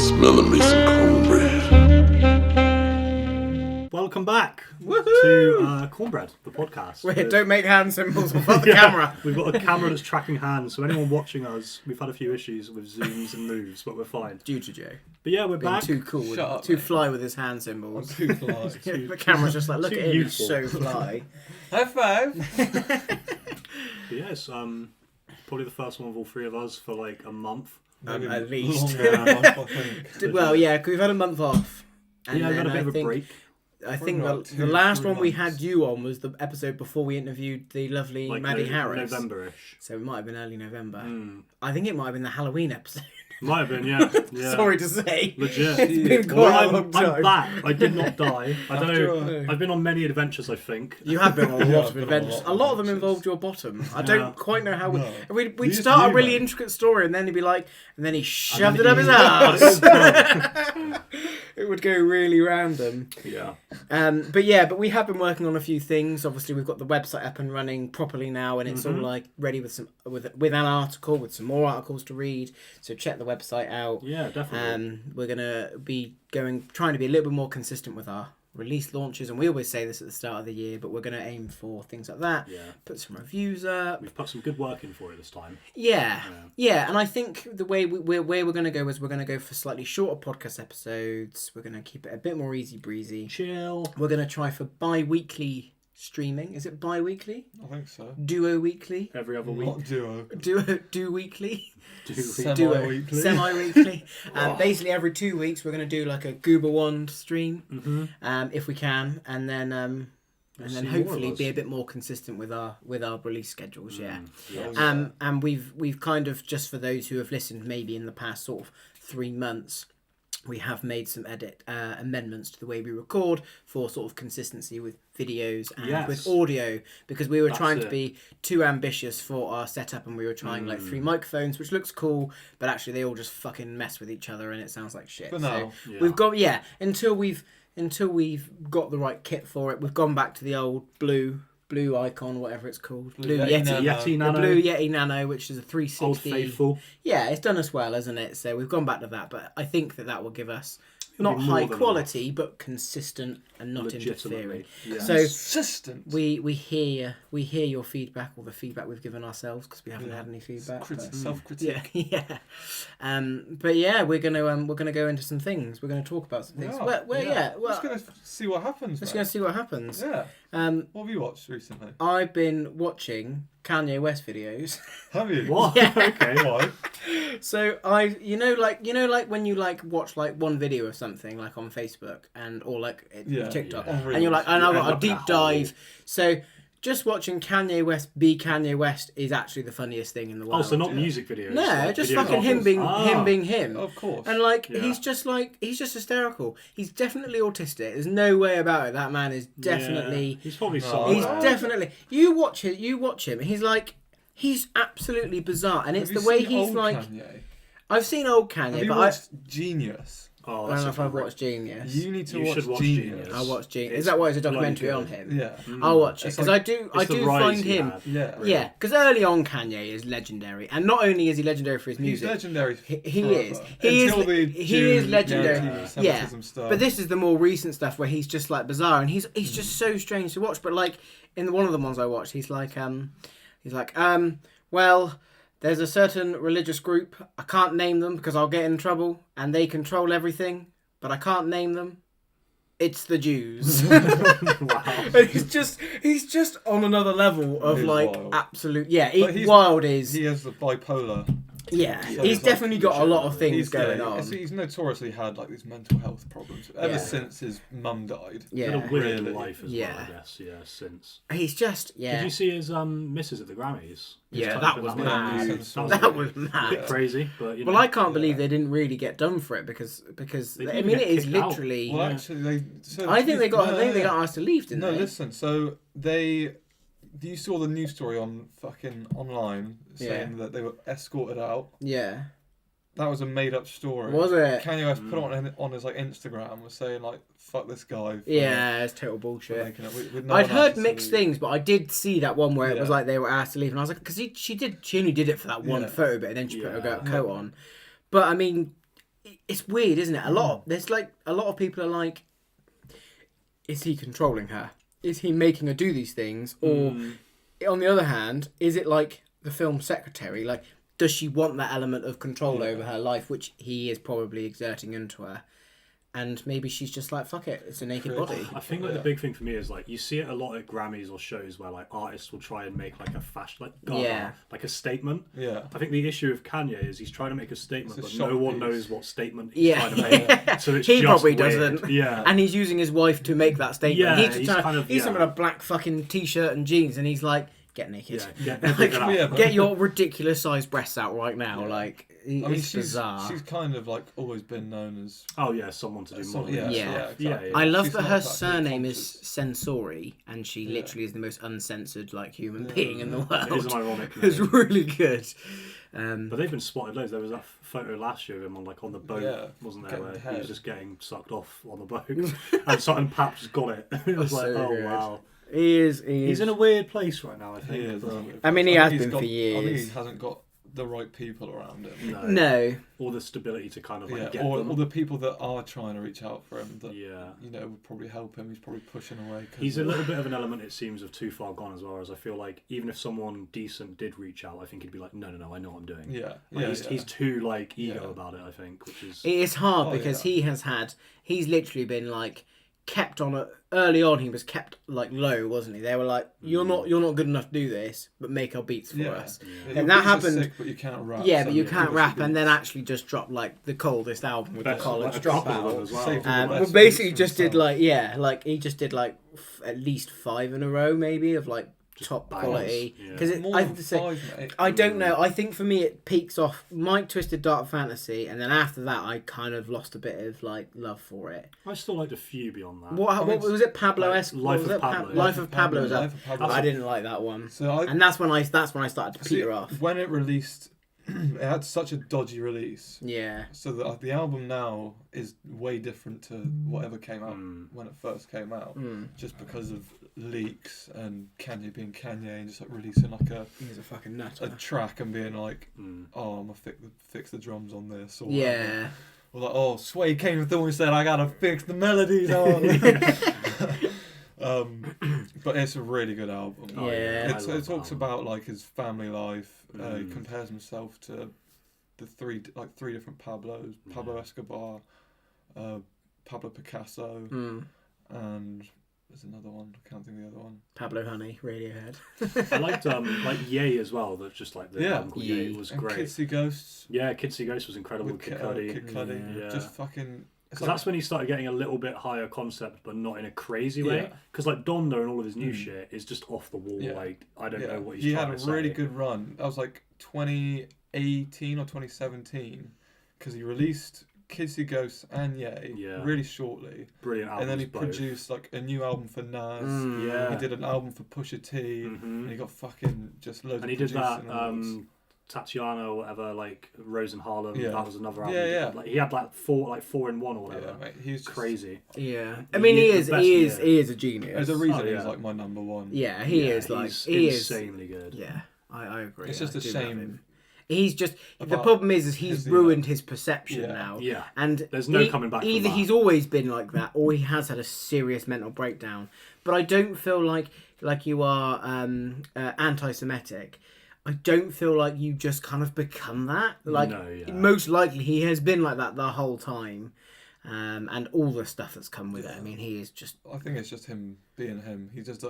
Smelling me some cornbread. Welcome back Woohoo! to Cornbread, the podcast. Wait, don't make hand symbols without the camera. We've got a camera that's tracking hands, so anyone watching us, we've had a few issues with zooms and moves, but we're fine. Due to Joe. But yeah, we're Being back. too cool, Shut up, too mate. fly with his hand symbols. Too fly. The camera's just like, look too at him, youthful. he's so fly. High five. But yeah, it's probably the first one of all three of us for like a month. At least. Longer than a month, I think. Well, yeah, 'cause we've had a month off. And Yeah, we've had a then bit of a break. I think Probably like the last 2-3 one we months. had you on was the episode before we interviewed the lovely Like Maddie Harris. November-ish. So it might have been early November. Mm. I think it might have been the Halloween episode. Might have been, yeah. Sorry to say. Legit. It's been quite Well, a long I'm time. back. I did not die. I don't After know. I've been on many adventures, I think. You have been on a Yeah, lot I've of been on adventures. a A lot lot of of them adventures. involved your bottom. I Yeah. don't quite know how. No. We'd Used start to a you, really mate. intricate story, and then he'd be like, and then he shoved then it up his ass. It would go really random. Yeah. But we have been working on a few things. Obviously, we've got the website up and running properly now, and it's all Mhm. like ready with an article, with some more articles to read. So check the website out. Yeah, definitely. We're gonna be trying to be a little bit more consistent with our release launches, and we always say this at the start of the year, but we're gonna aim for things like that. Yeah. Put some reviews up. We've put some good work in for it this time. Yeah, and I think the way we're going to go is we're going to go for slightly shorter podcast episodes. We're going to keep it a bit more easy breezy. Chill. We're going to try for bi-weekly streaming. Is it bi-weekly? I think so. Duo weekly? Every other week. Not duo. Do weekly? Semi-weekly. Semi-weekly. Basically every 2 weeks we're going to do like a Goober Wand stream, Mm-hmm. if we can, and then see more hopefully of us. be a bit more consistent with our release schedules. Yeah. Yeah. And we've kind of, just for those who have listened maybe in the past sort of 3 months, we have made some amendments to the way we record for sort of consistency with videos and Yes. with audio, because we were That's trying to it. be too ambitious for our setup, and we were trying like 3 microphones, which looks cool, but actually they all just fucking mess with each other and it sounds like shit. For So now. Yeah. we've got until we've got the right kit for it, we've gone back to the old blue icon, whatever it's called, Blue Blue Yeti. Yeti Yeti The Nano. Blue Yeti Nano, which is a 360. Old Faithful. Yeah, it's done us well, hasn't it? So we've gone back to that, but I think that will give us It'll not be more high than quality, but consistent and not Legitimately. interfering. Yeah. So Consistent. we hear your feedback, or the feedback we've given ourselves, because we haven't Yeah. had any feedback. but- Self-critique. yeah. But yeah, we're gonna go into some things. We're gonna talk about some things. Well, Just gonna see what happens. let's mate. go see what happens. Yeah. What have you watched recently? I've been watching Kanye West videos. Have you? What? Yeah. Okay. Why? So I, you know, like when you like watch like one video of something like on Facebook or like Yeah, TikTok, yeah. and you're like, and I've got a Look at deep that hole. dive. So just watching Kanye West be Kanye West is actually the funniest thing in the world. Oh, so not Yeah. music videos. No, like just video fucking him novels. being him. Of course. And like Yeah. he's just hysterical. He's definitely autistic. There's no way about it. That man is definitely. Yeah. He's probably No. so. He's definitely. You watch him. He's absolutely bizarre, and it's Have the you way seen he's old like. Kanye? I've seen old Kanye, Have you but watched Genius? Oh, I that's don't know a if I've great- watched Genius. You need to You watch should watch Genius. Genius. I watched Genius. It's Is that why it's a bloody documentary good. on him? Yeah. I'll watch it It's because like- I It's the do rise find he him. had. Yeah. Yeah, because early on Kanye is legendary, and not only is he legendary for his He's music, legendary. he forever. is. He Until the he is June legendary. anti-Semitism stuff. But this is the more recent stuff where he's just like bizarre, and he's just so strange to watch. But like in one of the ones I watched, he's like well, there's a certain religious group. I can't name them because I'll get in trouble, and they control everything, but I can't name them. It's the Jews. Wow. And he's just on another level of He's like wild. absolute. Yeah, But he's- wild is. He has the bipolar. Yeah, So he's it's like- definitely got a lot of things going on. He's notoriously had like these mental health problems ever Yeah. since his mum died. Been Yeah, a weird Really? life as Yeah. well, I guess. Yeah, since. he's just Did you see his misses at the Grammys? Yeah, His that type was of mad. That was a mad. bit crazy, but you know. Well, I can't believe Yeah. they didn't really get done for it because They I didn't mean get it is kicked out. literally. Well, actually, they. So I think they got no, asked to leave, didn't No, they? listen. So they. You saw the news story on fucking online saying that they were escorted out. Yeah. That was a made-up story. Was it? Kanye West put it on his like Instagram, was saying like "fuck this guy." For, Yeah, it's total for bullshit. making it, with no I'd one heard else to mixed leave. things, but I did see that one where it was Yeah. like they were asked to leave, and I was like, because she only did it for that one Yeah. photo bit, and then she put Yeah. her coat on. But I mean, it's weird, isn't it? There's like a lot of people are like, is he controlling her? Is he making her do these things? Or on the other hand, is it like the film Secretary? Like, does she want that element of control over her life, which he is probably exerting into her? And maybe she's just like, fuck it, it's a naked body. I think like the big thing for me is like you see it a lot at Grammys or shows where like artists will try and make like a fashion like a statement. Yeah. I think the issue of Kanye is he's trying to make a statement, It's a but no shock one piece. knows what statement he's trying to make. So it's He just probably weird. doesn't. Yeah. And he's using his wife to make that statement. Yeah, he's he's trying, kind of- he's yeah. in a black fucking t-shirt and jeans, and he's like, get naked. Yeah, Like, Yeah, but- get your ridiculous sized breasts out right now. Yeah. Like, I mean, it's bizarre. she's kind of like always been known as. Oh yeah, someone to do more. Yeah, exactly. Yeah. I love She's that not her that surname is conscious. Sensori, and she Yeah. literally is the most uncensored like human Yeah. being in the It is world. an ironic It's name. really good. But they've been spotted loads. There was that photo last year of him on the boat, Yeah, wasn't there? getting Where he head. was just getting sucked off on the boat, and Pap just got it. It was like, So oh good. wow. He is. He's in a weird place right now. I think. He is. I mean, he think has he's been for I think years. he hasn't got the right people around him. No. Or the stability to kind of like Yeah, get or them. the people that are trying to reach out for him that Yeah. would probably help him. He's probably pushing away. 'Cause He's a little bit of an element, it seems, of too far gone as well. As I feel like even if someone decent did reach out, I think he'd be like, no, I know what I'm doing. Yeah, Like, yeah, he's too like ego Yeah. about it. I think, which is It is hard Oh, because yeah. he's literally been like kept on a early on. He was kept like low, wasn't he? They were like, you're not good enough to do this, but make our beats for us. Yeah, And your that beats are happened- Sick, but you can't rap. Yeah, so but you give can't us your rap, and then beats. actually just drop like the coldest album with Best, the college like, a couple of dropout. them as well. Save Yeah. the But best basically beats just for did himself. he just did like at least 5 in a row maybe of like Just top bangers, quality yeah. because More than 5, mate. I don't know. I think for me it peaks off Mike Twisted Dark Fantasy, and then after that I kind of lost a bit of like love for it. I still liked a few beyond that. What was it? Pablo like, esque. Life of Pablo. Life of Pablo. was Life up. of Pablo. I didn't like that one, So and that's when I started to see, peter off. when it released, it had such a dodgy release. Yeah. So the album now is way different to whatever came out when it first came out, just because of leaks and Kanye being Kanye and just like releasing like He's a fucking a nutter. track and being like, oh, I'm gonna fix the drums on this, or Yeah. whatever. Or like, oh, Sway came through and said I gotta fix the melodies on. But it's a really good album. Oh, Yeah. I love It that talks album. about like his family life. He compares himself to the three different Pablos: Pablo Escobar, Pablo Picasso, and there's another one. I can't think of the other one. Pablo Honey, Radiohead. I liked like Ye as well. That's just like the Yeah. album called Ye. It was And great. Kids See Ghosts Yeah, Kids See Ghosts was incredible. with Kid Kid Cudi. Cudi. Yeah. Just fucking. It's Because that's when he started getting a little bit higher concept, but not in a crazy way. Yeah. Because like Donda and all of his new shit is just off the wall. Yeah. Like I don't know what he's he trying had to a really say. good run. That was like 2018 or 2017, because he released Kids See Ghosts and Yeah. really shortly, Brilliant albums. and then he both. produced like a new album for Nas. Yeah. He did an album for Pusha T, and he got fucking just loads. And of he did that producing awards. Tatiana or whatever, like Rose in Harlem. Yeah. That was another album. Yeah, he did. yeah. Like he had like four in one or Yeah, whatever. mate, he's just, Crazy. Yeah. I mean, he is a genius. There's a reason Oh, yeah. he's like my number one. Yeah, he Yeah, is like he's he is. insanely good. Yeah, I agree. It's just I a do love shame him. He's just the about problem is he's his, ruined his perception Yeah. now. Yeah. And There's no coming back from Either that. he's always been like that, or he has had a serious mental breakdown. But I don't feel like you are anti-Semitic. I don't feel like you just kind of become that. Like No, yeah. most likely he has been like that the whole time, and all the stuff that's come with it. I mean, he is just I think it's just him being him. He just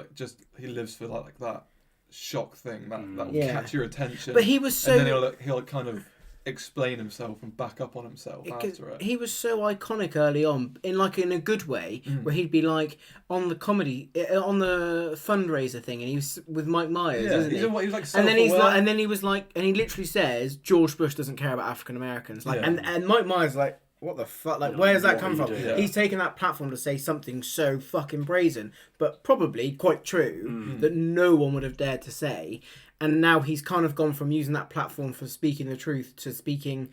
he lives for like that shock thing that will Yeah. catch your attention. But he was so- and then he'll kind of explain himself and back up on himself after it. He was so iconic early on, in a good way, where he'd be like on the fundraiser thing, and he was with Mike Myers, Yeah, isn't he? he was like and then self-aware. and he literally says George Bush doesn't care about African Americans, like, Yeah. and Mike Myers is like, what the fuck, like, Yeah, where's that what come are you from? doing? Yeah. He's taken that platform to say something so fucking brazen, but probably quite true that no one would have dared to say, and now he's kind of gone from using that platform for speaking the truth to speaking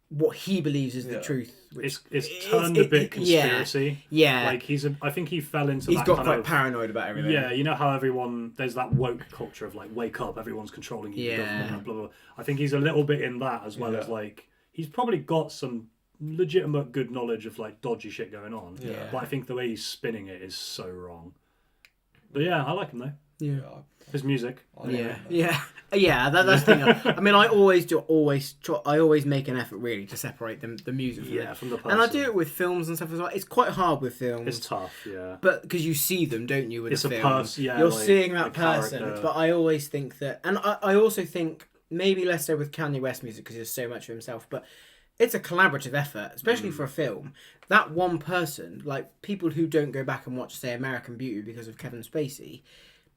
what he believes is the Yeah. truth. Which It's turned a bit conspiracy. Yeah. Like I think he fell into He's that got kind quite of, paranoid about everything. Yeah, you know how there's that woke culture of like, wake up, everyone's controlling you, the Yeah. government, blah, blah, blah. I think he's a little bit in that as well Yeah. as like, he's probably got some legitimate good knowledge of like dodgy shit going on. Yeah. But I think the way he's spinning it is so wrong. But yeah, I like him though. Yeah. His music. That's the thing. I mean, I always make an effort really to separate the music from it. From the person. And I do it with films and stuff as well. It's quite hard with films. It's tough, yeah. But because you see them, don't you, with It's a a film? person, yeah. You're like, seeing that a person. character. But I always think that... And I also think, maybe less so with Kanye West music because there's so much of himself, but it's a collaborative effort, especially for a film. That one person, like people who don't go back and watch, say, American Beauty because of Kevin Spacey,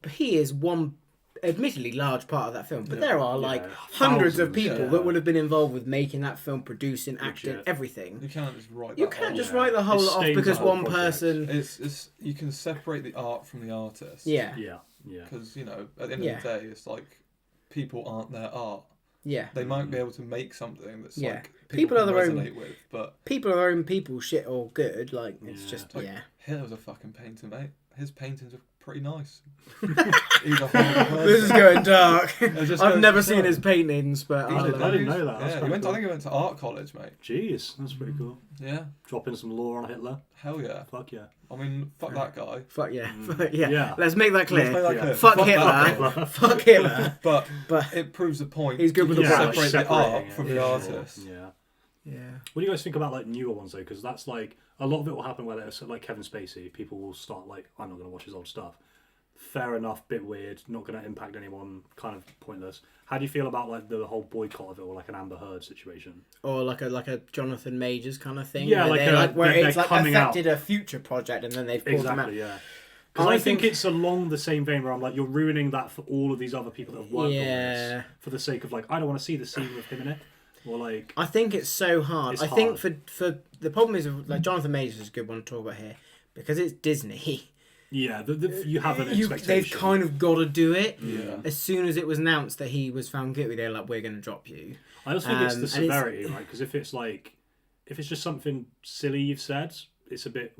but he is one... admittedly large part of that film, but there are like hundreds of people that would have been involved with making that film, producing, acting, everything. You can't just write. You can't just write the whole lot off because one person. It's you can separate the art from the artist. Yeah. Because at the end of the day, it's like people aren't their art. Yeah. They might be able to make something that's like people are their resonate own with, but people are their own people, shit or good. Like it's just like, yeah. Hitler's a fucking painter, mate. His paintings are pretty nice. He's a horrible person. This is going dark. Just I've goes never to seen show. his paintings, but I didn't know that. That's Yeah, pretty I cool. think he went to art college, mate. Jeez, that's pretty cool. Yeah. Dropping some lore on Hitler. Hell yeah. Fuck yeah. I mean, fuck that guy. fuck yeah, yeah. Yeah. Let's make that clear. Let's make that clear. Fuck that Hitler. guy. Fuck Hitler. But But it proves the point. he's good with You the can brush. separate the Separating art it, from the yeah. artist. Yeah. yeah. What do you guys think about like newer ones though? Because that's like a lot of it will happen where it's like Kevin Spacey. People will start like, I'm not going to watch his old stuff. Fair enough, bit weird, not going to impact anyone, kind of pointless. How do you feel about like the whole boycott of it, or like an Amber Heard situation? Or like a Jonathan Majors kind of thing. Yeah, where they're it's like coming affected a future project and then they've pulled them out. Exactly, yeah. Because I think it's along the same vein where I'm like, you're ruining that for all of these other people that have worked on this for the sake of like, I don't want to see the scene with him in it. Or like, I think it's so hard. It's I think hard. for the problem is like Jonathan Majors is a good one to talk about here because it's Disney. yeah, you have an expectation. They've kind of got to do it. Yeah. As soon as it was announced that he was found guilty, they're like, we're going to drop you. I also think it's the and severity, right? Because if it's just something silly you've said, it's a bit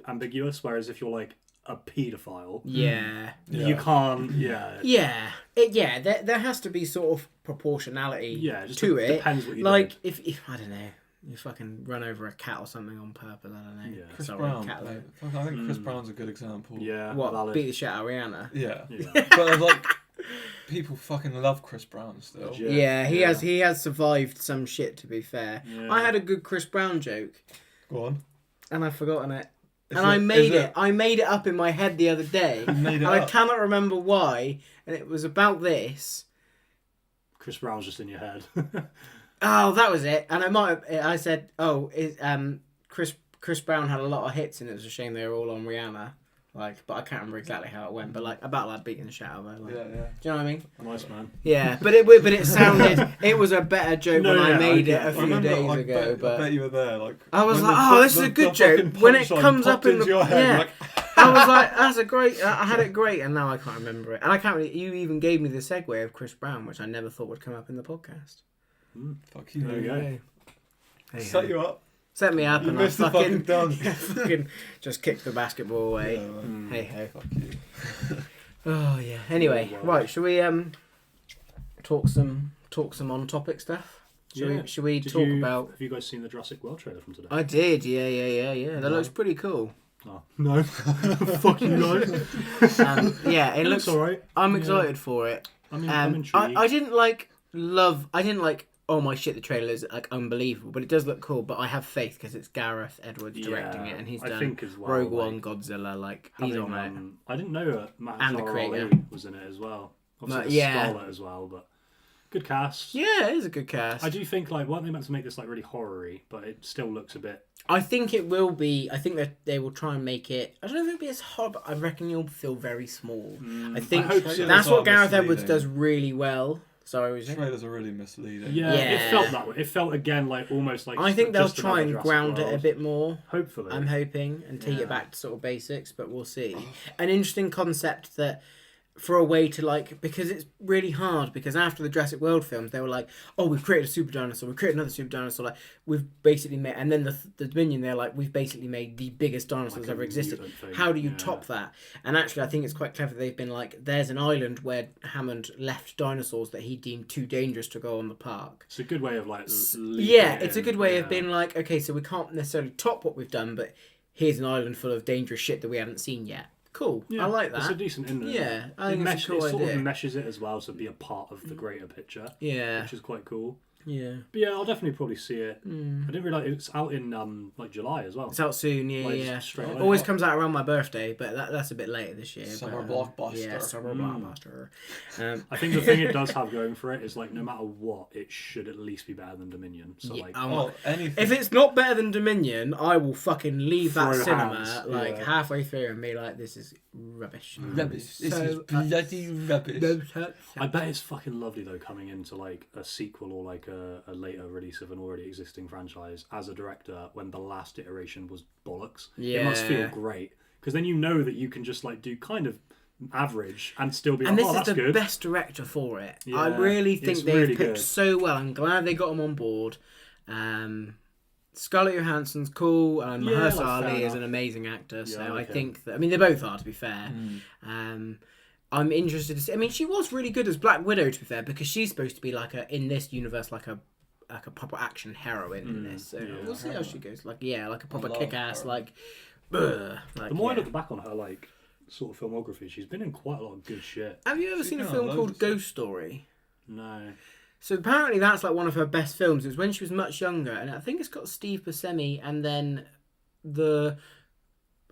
ambiguous. Whereas if you're like a paedophile, Yeah. you can't. Yeah. Yeah. There has to be sort of proportionality Yeah, just to it. depends what you like do. if I don't know, you fucking run over a cat or something on purpose. I don't know. Yeah. Chris Sorry, Brown. cat Mate. I think Chris Brown's a good example. Yeah. What Valid. beat the shit out of Rihanna? Yeah. Yeah. But there's like people fucking love Chris Brown still. Legit. Yeah, he Yeah. has survived some shit. To be fair, Yeah. I had a good Chris Brown joke Go on. and I've forgotten it. Is And I it- made is it. I made it up in my head the other day. You made it And I up. cannot remember why. And it was about this. Chris Brown's just in your head. Oh, that was it. And I said, oh, Chris Brown had a lot of hits and it was a shame they were all on Rihanna. Like, but I can't remember exactly how it went. But like about like beating the shit out of her. Like, Yeah, yeah. do you know what I mean? Nice man. Yeah, but it sounded. It was a better joke No, when I yeah, made okay. it a few remember, days I ago. bet, But I bet you were there. Like I was when like, the oh, this is a good joke. fucking When it punchline comes up popped in into the your head, yeah, like, I was like, that's a great. I had it great, and now I can't remember it. And I can't. Really, you even gave me the segue of Chris Brown, which I never thought would come up in the podcast. fuck you. There you go. Hey, Set you up. Set me up, You and I missed the fucking dunk. fucking just kicked the basketball away. Yeah, man. Hey ho. Fuck you. Oh yeah. Anyway, Well. right. Shall we talk some on topic stuff? Should we talk about? Have you guys seen the Jurassic World trailer from today? I did. Yeah. That looks pretty cool. Oh. No. Fuck you guys. Yeah, It looks alright. I'm excited for it. I'm intrigued. I didn't like. Oh my shit! The trailer is like unbelievable, but it does look cool. But I have faith because it's Gareth Edwards directing it, and he's I done think as well, Rogue like, One, Godzilla. Like he's having, on it. I didn't know Matt And the Zara creator. Ali was in it as well. Obviously, Yeah. Scarlet as well, but good cast. Yeah, it is a good cast. I do think like weren't they meant to make this like really horror-y, but it still looks a bit. I think it will be. I think that they will try and make it. I don't know if it'll be as hard, but I reckon you'll feel very small. I think hope so. that's what Gareth Misleading. Edwards does really well. Sorry, was it? Trailers are really misleading. Yeah, Yeah. it felt that way. It felt again like almost like. I think they'll just try another and Jurassic ground it a World. bit more. Hopefully, I'm hoping and take Yeah. it back to sort of basics, but we'll see. An interesting concept that for a way to like, because it's really hard, because after the Jurassic World films they were like, oh, we've created a super dinosaur, we've created another super dinosaur, like we've basically made, and then the Dominion, they're like, we've basically made the biggest dinosaurs Like a ever existed. mutant thing, How do you yeah. top that? And actually I think it's quite clever they've been like, there's an island where Hammond left dinosaurs that he deemed too dangerous to go on the park. It's a good way of like. Yeah, it's a good way of yeah. being like, okay, so we can't necessarily top what we've done, but here's an island full of dangerous shit that we haven't seen yet. Cool. Yeah, I like that. It's a decent in there. Yeah, I think it's a cool it sort idea. of meshes it as well to be a part of the greater picture. Yeah. Which is quite cool. Yeah. But yeah, I'll definitely probably see it. I didn't realise it's out in like July as well. It's out soon, yeah, Like, yeah. straight away. Always comes out around my birthday, but that's a bit later this year. Summer but, blockbuster. Yeah, summer blockbuster. I think the thing it does have going for it is like no matter what, it should at least be better than Dominion. So Yeah, like, Oh, anything. if it's not better than Dominion, I will fucking leave that Throw cinema hands, like yeah. halfway through and be like, this is rubbish. Rubbish. This So, is bloody rubbish. I bet it's fucking lovely though coming into like a sequel or like a later release of an already existing franchise as a director when the last iteration was bollocks. It must feel Yeah. great because then you know that you can just like do kind of average and still be And like, this oh, is that's the good. best director for it. I Yeah, really think it's they've really picked good. so well. I'm glad they got him on board. Scarlett Johansson's cool, and Yeah, Mahershala like, fair Ali is enough. an amazing actor. So Yeah, I like I him. think that, I mean, they both are, to be fair. I'm interested to see. I mean, she was really good as Black Widow, to be fair, because she's supposed to be like in this universe like a proper action heroine in this. So yeah. we'll see how she goes. Like like a proper love kick-ass her. like. Like The more I yeah. look back on her like sort of filmography, she's been in quite a lot of good shit. Have you ever She's seen a been on film loads called of stuff. Ghost Story? No. So apparently that's like one of her best films. It was when she was much younger, and I think it's got Steve Buscemi and then the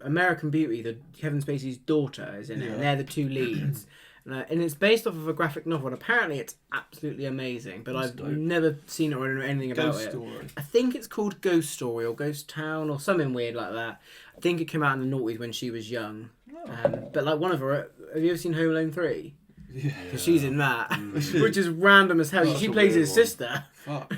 American Beauty, the Kevin Spacey's daughter, is in it. Yeah. And they're the two leads, and it's based off of a graphic novel. And apparently it's absolutely amazing, but I've dope. never seen it or know anything about Ghost it. Story. I think it's called Ghost Story or Ghost Town or something weird like that. I think it came out in the noughties when she was young. But like one of her, have you ever seen Home Alone 3? Yeah. Because she's in that, which is random as hell. That's She a plays weird his one. sister. Fuck.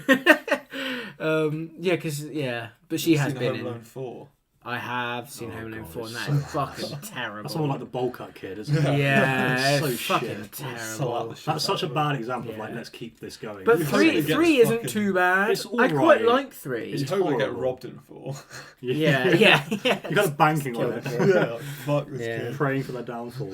But she has Seen been Home Alone in. 4. I have seen Oh, Home Alone God, 4, and it's that so is fucking terrible. That's more like the bowl cut kid, isn't it? Yeah, It's it's so fucking shit. So out terrible. the shit That's such a out of bad example of Yeah. like let's keep this going. But You three totally get isn't fucking- too bad. It's all I quite right. like 3. it. It's You totally get horrible. robbed in 4. Yeah, yeah. You're kind of banking on it, yeah, like, fuck this Yeah. kid. praying for their downfall.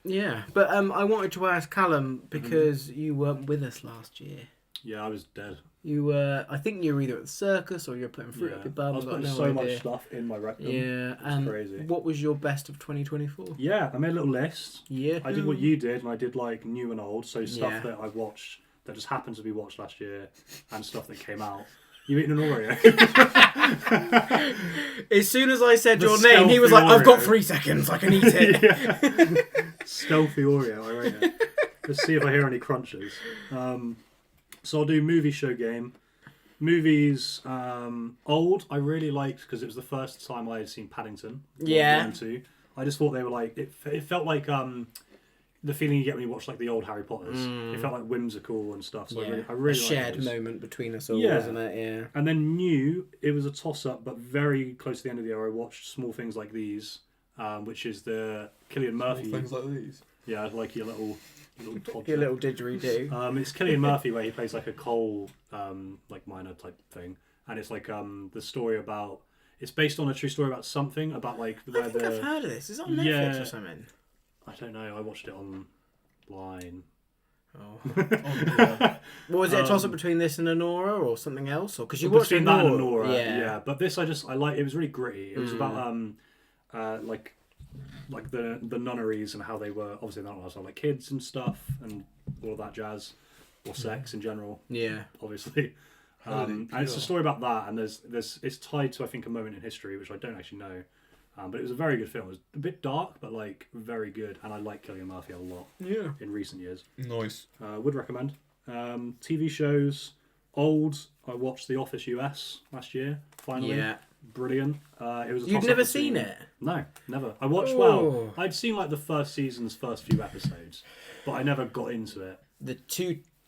Yeah. But I wanted to ask Callum because you weren't with us last year. Yeah, I was dead. You were, I think you were either at the circus or you were putting fruit up your bum. I was I've got putting no so idea. much stuff in my rectum. Yeah, It's crazy. what was your best of 2024? Yeah, I made a little list. Yeah, I did what you did, and I did like new and old, so stuff Yeah. that I watched that just happened to be watched last year, and stuff that came out. You eating an Oreo? As soon as I said The your name, he was like, stealthy "I've got Oreo. 3 seconds. I can eat it." Yeah. Stealthy Oreo, I rate it. Let's see if I hear any crunches. So I'll do movie show game. Movies, old, I really liked because it was the first time I had seen Paddington. Yeah. 1 and 2. I just thought they were like, it felt like the feeling you get when you watch like the old Harry Potters. It felt like whimsical and stuff. So I really a shared liked those. moment between us all, Yeah. wasn't it? Yeah. And then new, it was a toss-up, but very close to the end of the year, I watched Small Things Like These, which is the Cillian Murphy. Things like these. Yeah, like your little toddler. Your little didgeridoo. It's Cillian Murphy where he plays like a coal, like miner type thing, and it's like the story about. It's based on a true story about something about like where I think I've heard of this. Is it on Netflix Yeah. or something? I don't know. I watched it online. Oh. Yeah. Well, was it a toss-up between this and Anora or something else? Or because you But watched between Anora, that and Nora, yeah. yeah. But this I like. It was really gritty. It was about like the nunneries and how they were. Obviously, they're not also like kids and stuff and all of that jazz, or sex in general. Yeah. Obviously. And it's a story about that, and it's tied to I think a moment in history which I don't actually know, but it was a very good film. It was a bit dark, but like very good, and I like Cillian Murphy a lot Yeah. in recent years. Nice. Would recommend. TV shows, old. I watched The Office US last year. Finally, Yeah. brilliant. It was. A You've toss-up never between- seen it? No, never. I watched. Oh. Well, I'd seen like the first season's first few episodes, but I never got into it. The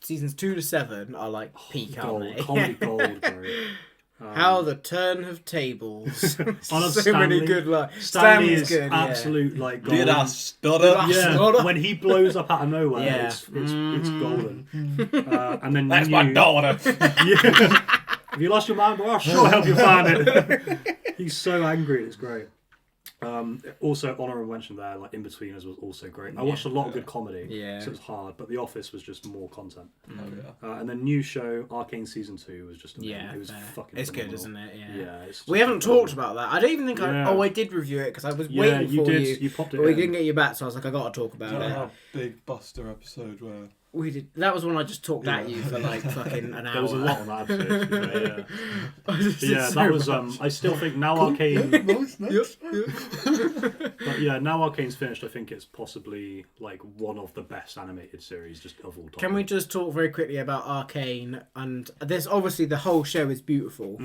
seasons 2 to 7 are like peak, aren't Gold, they? comedy gold, bro. How the turn of tables. I love So many Stanley. good lines. Stanley is good, absolute like Did golden. I stutter? Yeah. Yeah, when he blows up out of nowhere, Yeah. it's golden. And then That's you, my daughter. Yeah. Have you lost your mind? Well, I'll sure help you find it. He's so angry. It's great. Also, honourable mention there, like In-Betweeners was also great. I watched a lot of good comedy, Yeah. so it was hard, but The Office was just more content. Oh, yeah. And the new show, Arcane Season 2, was just amazing. Yeah, it was fair. fucking It's good, phenomenal. isn't it? Yeah. Yeah, it's We just haven't incredible. talked about that. I don't even think Yeah. I did review it because I was Yeah, waiting you for did. you. You popped it But we in. didn't get you back, so I was like, I got to talk about Is that it. our big Buster episode where... We did. That was when I just talked at you for like fucking an hour. There was a lot on that episode. Yeah, I just did yeah so that was. much. I still think now Arcane. Nice. But yeah, now Arcane's finished. I think it's possibly like one of the best animated series just of all time. Can we just talk very quickly about Arcane? And there's obviously the whole show is beautiful,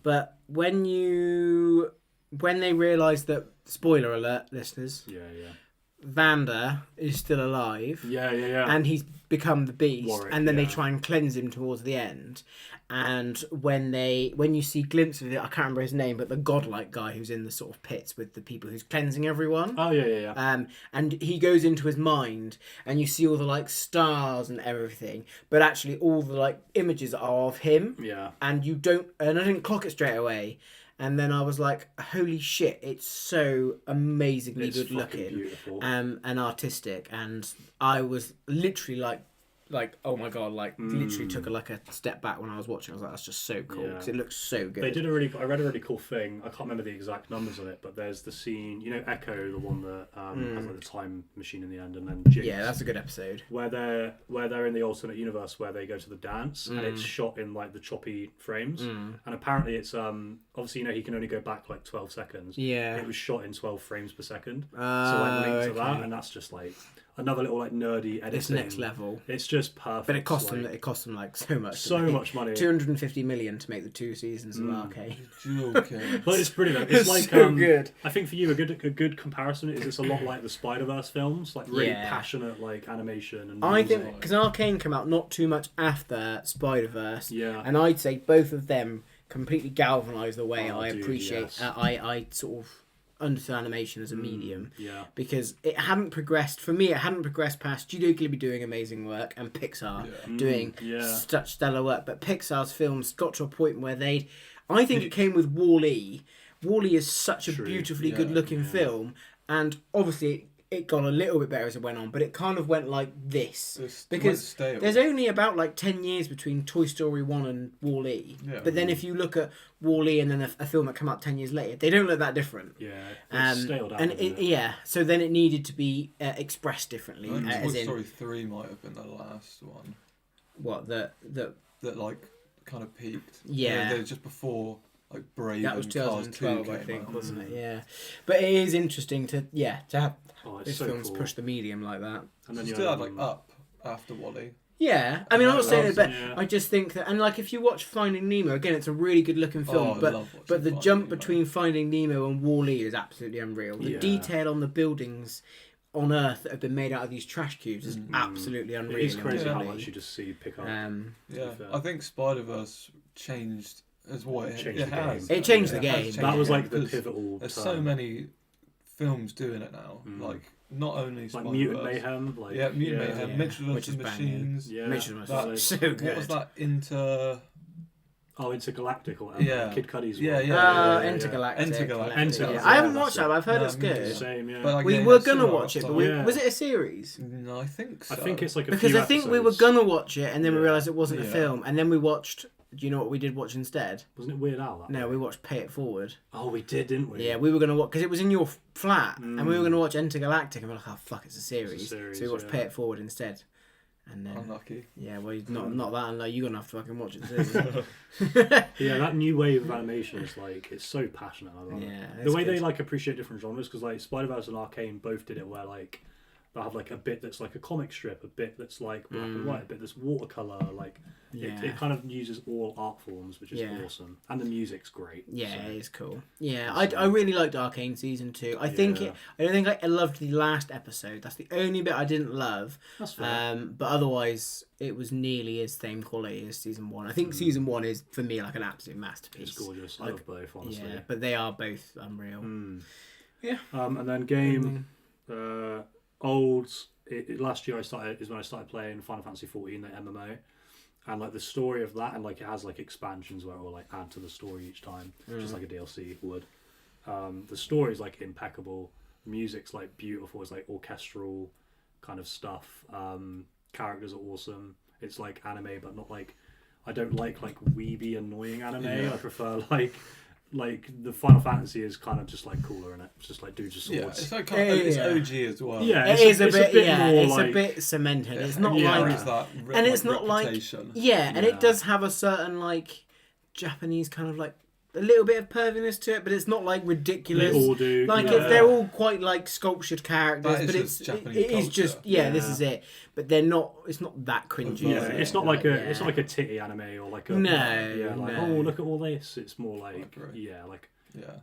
but when they realise that, spoiler alert, listeners, Yeah. Vander is still alive. Yeah. And he's become the beast, Warwick, and then they yeah. try and cleanse him towards the end. And when you see glimpses of it, I can't remember his name, but the godlike guy who's in the sort of pits with the people who's cleansing everyone. Oh yeah. And he goes into his mind, and you see all the like stars and everything, but actually all the like images are of him. Yeah. And I didn't clock it straight away. And then I was like, holy shit, it's so amazingly It's good fucking looking beautiful. and artistic. And I was literally like, oh my God, literally took a step back when I was watching. I was like, that's just so cool because it looks so good. They did I read a really cool thing. I can't remember the exact numbers on it, but there's the scene, you know, Echo, the one that has like the time machine in the end, and then Jinx. Yeah, that's a good episode. Where they're in the alternate universe where they go to the dance and it's shot in like the choppy frames, and apparently it's obviously, you know, he can only go back like 12 seconds. Yeah. It was shot in 12 frames per second. So like linked to that, and that's just like another little like nerdy editing. It's next level. It's just perfect. But it cost them like so much. so much money. 250 million to make the 2 seasons of Arcane. Joking. But it's brilliant. It's like so good. I think for you a good comparison is it's a lot like the Spider-Verse films, like really Yeah. passionate like animation and I music. think because Arcane came out not too much after Spider-Verse, Yeah. and I'd say both of them completely galvanised the way I dude, appreciate. yes. I sort of understand animation as a medium. Yeah. Because it hadn't progressed for me. It hadn't progressed past Studio Ghibli doing amazing work and Pixar doing such stellar work. But Pixar's films got to a point where I think it came with Wall-E. Wall-E is such a beautifully good-looking film, and obviously it got a little bit better as it went on, but it kind of went like this. Because there's only about like 10 years between Toy Story 1 and Wall-E. Yeah. But then if you look at Wall-E and then a film that came out 10 years later, they don't look that different. Yeah. It's stale down. Yeah, so then it needed to be expressed differently. I think as Toy in, Story 3 might have been the last one what, the that like kind of peaked. Yeah. They were just before like Brave that was and Cars 2 2012, I came think, out. wasn't it? Yeah. But it is interesting to have it's these so films cool. push the medium like that. And then You you still had, had like Up after Wall-E. Yeah, I mean, I'm not saying it, but yeah. I just think that, and like if you watch Finding Nemo, again, it's a really good looking film, I but love watching the Finding jump Nemo. between Finding Nemo and Wall-E is absolutely unreal. The Yeah. detail on the buildings on Earth that have been made out of these trash cubes is absolutely unreal. It is crazy in how Wall-E. much you just see pick up. Yeah, fair. I think Spider-Verse changed as what Changed it the has. game. It changed the has game. changed That was the like game, the 'cause pivotal. There's turn. so many films doing it now. Like not only like Spider-Verse. Mutant Mayhem. Like Mutant Mayhem. yeah. Mitchell vs. Which is Machines. Yeah. Mitchell was That- so good. What was that? Intergalactic or whatever. Yeah. Kid Cudi's one. Yeah. Intergalactic. Intergalactic. Yeah. I haven't Yeah, watched that's that, but I've heard No, it's me too. good. Same, yeah. But, like, We yeah, were it's gonna similar watch it, but style. Yeah. was it a series? No, I think so. I think it's like a Because few I think we were episodes. gonna watch it, and then we Yeah. realised it wasn't a Yeah. film, and then we watched. Do you know what we did watch instead? Wasn't it Weird Al? That No, one? we watched Pay It Forward. Oh, we did, didn't we? Yeah, we were gonna watch because it was in your flat, and we were gonna watch Intergalactic, and we're like, oh fuck, it's a series. series, So we watched yeah. Pay It Forward instead. And then Unlucky. yeah, well, not that unlike you're gonna have to fucking watch it too. Yeah, that new wave of animation is like it's so passionate. I love Yeah, it. it's The way they good. like appreciate different genres because like Spider-Verse and Arcane both did it where like They'll have like a bit that's like a comic strip, a bit that's like black and white, a bit that's watercolor. Like it kind of uses all art forms, which is awesome, and the music's great. Yeah, so. it is cool. Yeah, I really liked Arcane season 2. I think I don't think I loved the last episode. That's the only bit I didn't love. That's fair. But otherwise, it was nearly as same quality as season 1. I think season 1 is for me like an absolute masterpiece. It's gorgeous. I love both, honestly. Yeah, but they are both unreal. Yeah. And then game last year is when I started playing Final Fantasy 14, the MMO, and like the story of that, and like it has like expansions where it will like add to the story each time, just like a DLC would. The story is like impeccable. The music's like beautiful. It's like orchestral kind of stuff. Characters are awesome. It's like anime, but not like, I don't like weeby annoying anime. I prefer like the Final Fantasy is kind of just like cooler in it. It's just like dudes with swords. Yeah, it's like it's OG as well. Yeah, it's a bit bit cemented. Yeah, it's not it's like, that and it's not reputation. and it does have a certain like Japanese kind of like a little bit of perviness to it, but it's not like ridiculous. They all do. Like they're all quite like sculptured characters, but just Japanese it is culture. just this is it. But they're not. It's not that cringy. Yeah, is it? it's not like it's not like a titty anime or like a no. oh look at all this. It's more like Yeah.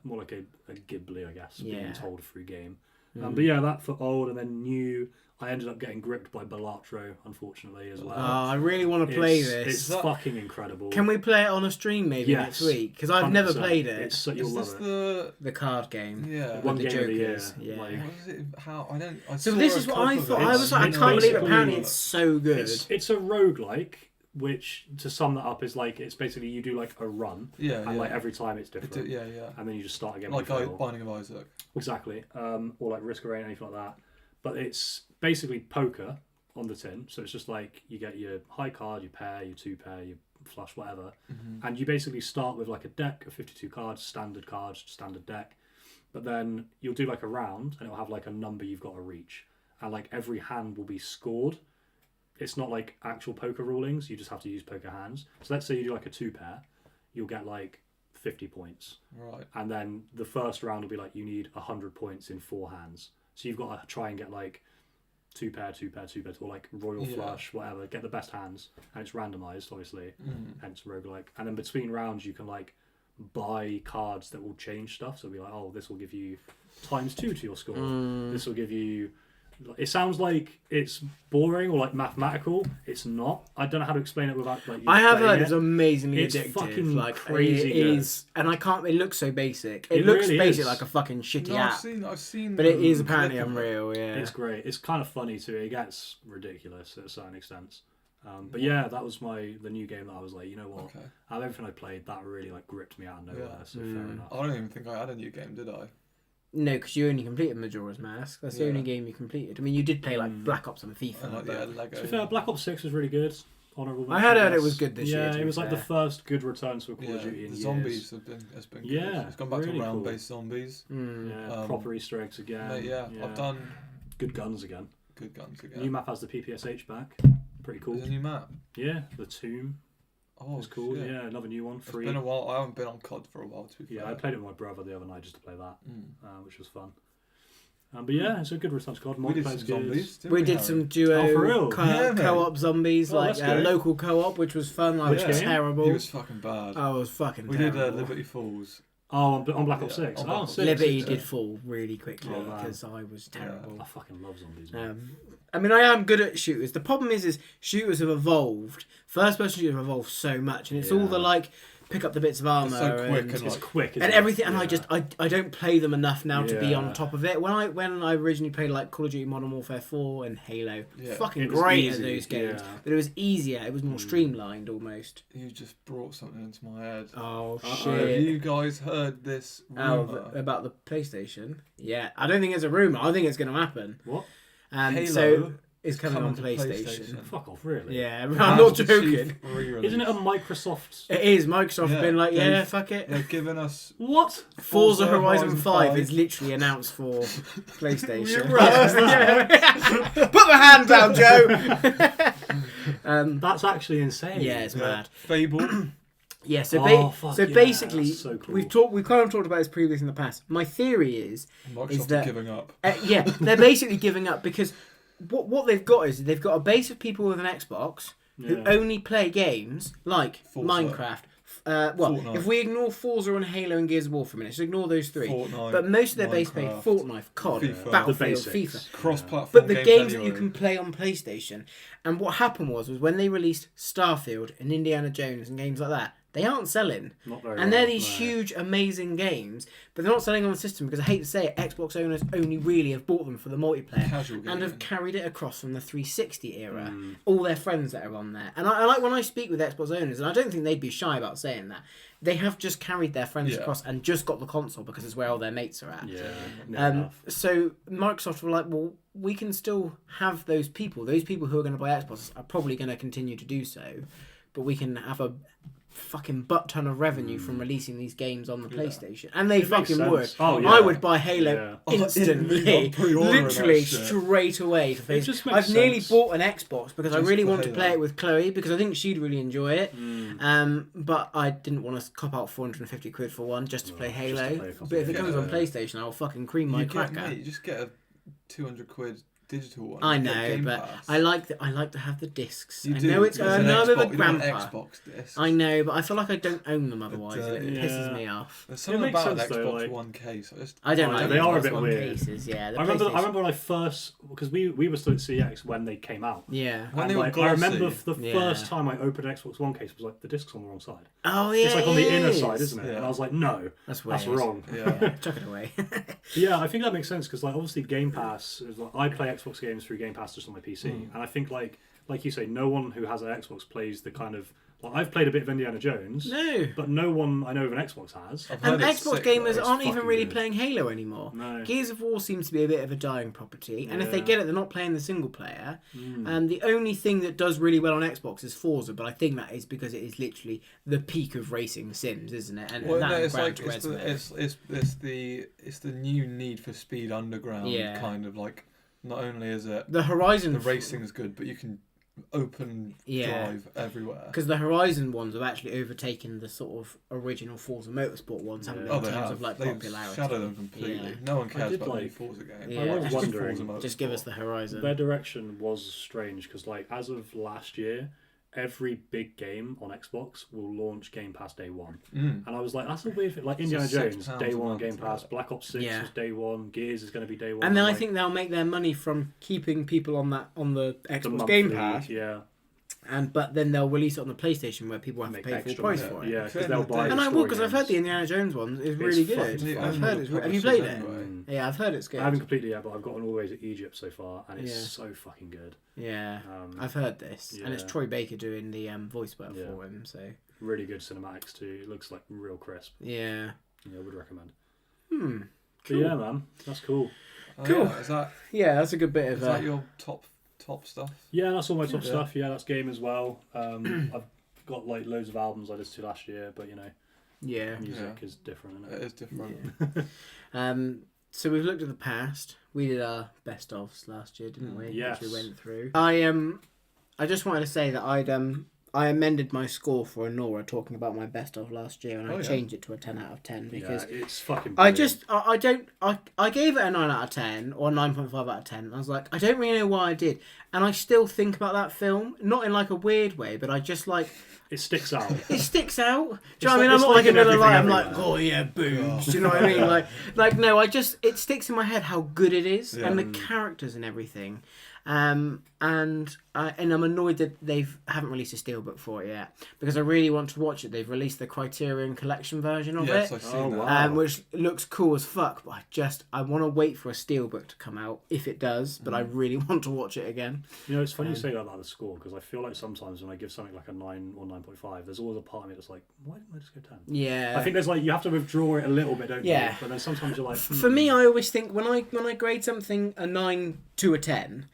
more like a Ghibli, I guess, Yeah. being told through game. But yeah, that for old, and then new. I ended up getting gripped by Balatro, unfortunately, as well. Oh, I really want to play this. It's fucking incredible. Can we play it on a stream maybe next week? Because I've never 100%. played it. You'll love it. The card game. Yeah. One the game Jokers. of the year. Yeah. Like, What is it? How I don't. I So saw this a is what clip I of thought. it. I was like, I it's can't believe basically- apparently it's so good. it's a roguelike, which to sum that up is like it's basically you do like a run, Yeah. and like every time it's different, Yeah. and then you just start again. Like when you fail. Binding of Isaac. Exactly, or like Risk of Rain, anything like that. But it's basically poker on the tin, so it's just like you get your high card, your pair, your two pair, your flush, whatever, and you basically start with like a deck of 52 cards, standard deck. But then you'll do like a round, and it'll have like a number you've got to reach, and like every hand will be scored. It's not like actual poker rulings, you just have to use poker hands. So let's say you do like a two pair, you'll get like 50 points. Right. And then the first round will be like you need 100 points in 4 hands. So you've got to try and get like two pair, or like royal flush, whatever, get the best hands. And it's randomized, obviously, hence roguelike. And then between rounds you can like buy cards that will change stuff. So it'll be like, oh, this will give you ×2 to your score. This will give you... It sounds like it's boring or like mathematical. It's not. I don't know how to explain it without like. I have heard it's amazingly It's addictive. fucking like crazy it good. is, and I can't. It looks so basic. It It looks really basic is. like a fucking shitty No, app. I've seen. But it is a apparently clip of it. unreal. Yeah. It's great. It's kind of funny too. It gets ridiculous at a certain extent. But yeah, that was the new game that I was like, you know what? Okay. Out of everything I played, that really like gripped me out of nowhere. Yeah. So fair enough. I don't even think I had a new game, did I? No, because you only completed Majora's Mask. That's the Yeah. only game you completed. I mean, you did play like Black Ops and FIFA. And but Lego. To be fair, Black Ops 6 was really good. Honourable. I had mention, heard it yes. was good this year, Yeah, to it be was like the fair. first good return to a Call Yeah, of Duty in the years. zombies has been good. Yeah, It's gone back really to cool. round-based zombies. Yeah, proper Easter eggs again. Mate, yeah, I've done good guns again. good guns again. New map has the PPSH back. Pretty cool. There's a new map. Yeah, the Tomb. Oh, It's cool. shit. Yeah, another new one. It's Free. been a while. I haven't been on COD for a while, to be fair. Yeah, I played it with my brother the other night just to play that, which was fun. But yeah, it's a good return to COD. We did some Multiplayer's good. zombies. We did Harry? some duo Oh, for real? Yeah, mate. co-op zombies, Oh, like that's good. local co-op, which was fun. Like, Which it was game? terrible. He was fucking bad. I was fucking We terrible. did Liberty Falls. Oh, on Black Ops Yeah, 6. on Oh, Black Ops sick. Liberty six, did yeah. fall really quickly Oh, man. because I was terrible. I fucking love zombies, man. I mean, I am good at shooters. The problem is shooters have evolved. First-person shooters have evolved so much, and it's all the like pick up the bits of armor so quick and, and, It's like, quick, isn't and it? everything. And Yeah. I don't play them enough now to be Yeah. on top of it. When I originally played like Call of Duty Modern Warfare 4 and Halo, Yeah. fucking It was great easy, at those games. yeah. But it was easier. It was more streamlined almost. You just brought something into my head. Oh Have shit! you guys heard this rumour? About the PlayStation? Yeah, I don't think it's a rumor. I think it's going to happen. What? Halo So it's coming on to PlayStation. Fuck off, really? Yeah, I'm That's not the joking. chief re-release. Isn't it a Microsoft? It is. Microsoft have been like, yeah, they've- fuck it. They've given us What? Forza Horizon 5 5 is literally announced for PlayStation. Right. Yeah. Put the hand down, Joe. That's actually insane. Yeah, it's mad. Fable. Yeah, so Oh, fuck so yeah, basically, that's so cool. we've kind of talked about this previously in the past. My theory is Microsoft that are giving up. yeah, they're basically giving up because what they've got is they've got a base of people with an Xbox who only play games like Forza. Minecraft. Fortnite. If we ignore Forza and Halo and Gears of War for a minute, so ignore those three. Fortnite, But most of their base play Minecraft, Fortnite, COD, FIFA. Battlefield, The basics. FIFA. Cross-platform But the games games that anyway. you can play on PlayStation, and what happened was when they released Starfield and Indiana Jones and games like that, they aren't selling. Not very And well, they're these no. huge, amazing games, but they're not selling on the system because I hate to say it, Xbox owners only really have bought them for the multiplayer Casual and have gaming. carried it across from the 360 era. All their friends that are on there. And I like when I speak with Xbox owners, and I don't think they'd be shy about saying that, they have just carried their friends Yeah. across and just got the console because it's where all their mates are at. Yeah, near enough. So Microsoft were like, well, we can still have those people. Those people who are going to buy Xbox are probably going to continue to do so, but we can have a fucking butt ton of revenue from releasing these games on the PlayStation, and they It makes fucking would. sense. Oh, yeah. I would buy Halo Yeah. instantly, I'm pre-ordering that literally shit. straight away. For It Facebook. just makes I've nearly sense. bought an Xbox because I Just really for want to Halo. play it with Chloe because I think she'd really enjoy it. Mm. But I didn't want to cop out 450 quid for one just to play just to Halo. play a couple But if it of comes on games. PlayStation, I'll fucking cream my You get, cracker. mate, you just get a 200 quid digital one. I You get know, Game but Pass. I like to have the discs. You I do, know it's because I an know I'm a Xbox- you want grandpa. Xbox discs. I know, but I feel like I don't own them otherwise. But, It yeah. pisses me off. There's something makes about sense, an though, Xbox like- One case. I just I don't Oh, like yeah, the they are a Xbox bit One weird. cases. Yeah, the I PlayStation. remember when I first, because we were still at CX when they came out. Yeah. When And they were like, I remember glossy. the Yeah. first time I opened an Xbox One case, it was like the disc's on the wrong side. Oh yeah. It's like on the it inner is. side, isn't it? Yeah. And I was like, no, That's weird. that's wrong. Yeah. Chuck it away. Yeah, I think that makes sense because like obviously Game Pass is like I play Xbox games through Game Pass just on my PC, and I think like you say, no one who has an Xbox plays the kind of like I've played a bit of Indiana Jones, No. but no one I know of an Xbox has. I've And heard it's Xbox sick, gamers though. aren't even fucking really good. playing Halo anymore. No. Gears of War seems to be a bit of a dying property, and if they Yeah. get it, they're not playing the single player. Mm. And the only thing that does really well on Xbox is Forza, but I think that is because it is literally the peak of racing sims, isn't it? And Well, that no, and it's Gran like it's the new Need for Speed Underground Yeah. kind of like. Not only is it the Horizon the racing is good, but you can open Yeah. drive everywhere. because the Horizon ones have actually overtaken the sort of original Forza Motorsport ones, haven't Yeah. they, Oh, in they terms have. of like They've popularity. shadowed them completely. Yeah. No one cares did about the new like- Forza game. Yeah. I was Just wondering. Forza Just give us Motorsport. the Horizon. Their direction was strange because, like, as of last year, every big game on Xbox will launch Game Pass day one. Mm. And I was like, that's a weird thing. Like, Indiana £6 Jones, a day one month, Game Pass. yeah. Black Ops 6 Yeah. was day one. Gears is going to be day one. And then I like, think they'll make their money from keeping people on the the Xbox monthly, Game Pass, Yeah. but then they'll release it on the PlayStation where people have to Make pay full extra price money. for it. Yeah, At because the end they'll of the buy day- And the I will story because I've heard the games. Indiana Jones one is really fucking good. fun. I've heard it's. Have you Publishers played it? anyway. Mm. Yeah, I've heard it's good. I haven't completed it yet, but I've gotten all the way to Egypt so far, and it's Yeah. so fucking good. Yeah, Um, I've heard this, and it's yeah. Troy Baker doing the voice work Yeah. for him. So Really good cinematics too. It looks like real crisp. yeah. Yeah, I would recommend. Hmm. But yeah, man, that's cool. Oh, Cool. Yeah. Yeah, that's a good bit Is of. that your top stuff? Yeah, that's all my top Yeah. stuff. Yeah, that's game as well. I've got like loads of albums I listened to last year, but you know, yeah. music is different, isn't It it? is different. Yeah. So we've looked at the past. We did our best ofs last year, didn't we? Yes. Which we went through. I just wanted to say that I amended my score for Anora talking about my best of last year, and I Oh, yeah. changed it to a 10 out of 10 because Yeah, it's fucking. I Brilliant. I gave it a 9 out of 10 or 9.5 out of 10. I was like, I don't really know why I did, and I still think about that film, not in like a weird way, but I just like It sticks out. it sticks out. Do you It's know what I mean? like- I'm it's not like like a in Miller Everything Lite. I'm like, Everywhere. oh yeah, boobs. Do you know what I mean? Like no, it sticks in my head how good it is Yeah. and the characters and everything. And I'm annoyed that they haven't released a steelbook for it yet because I really want to watch it. They've released the Criterion Collection version of Yes, it. I've seen Oh, that. wow. Which looks cool as fuck, but I want to wait for a steelbook to come out if it does. But I really want to watch it again. You know, it's funny you say that about the score because I feel like sometimes when I give something like a 9 or 9.5, there's always a part of me that's like, why didn't I just go 10? Yeah, I think there's like you have to withdraw it a little bit, don't Yeah. you? But then sometimes you're like, for me, I always think when I grade something a 9 to a 10,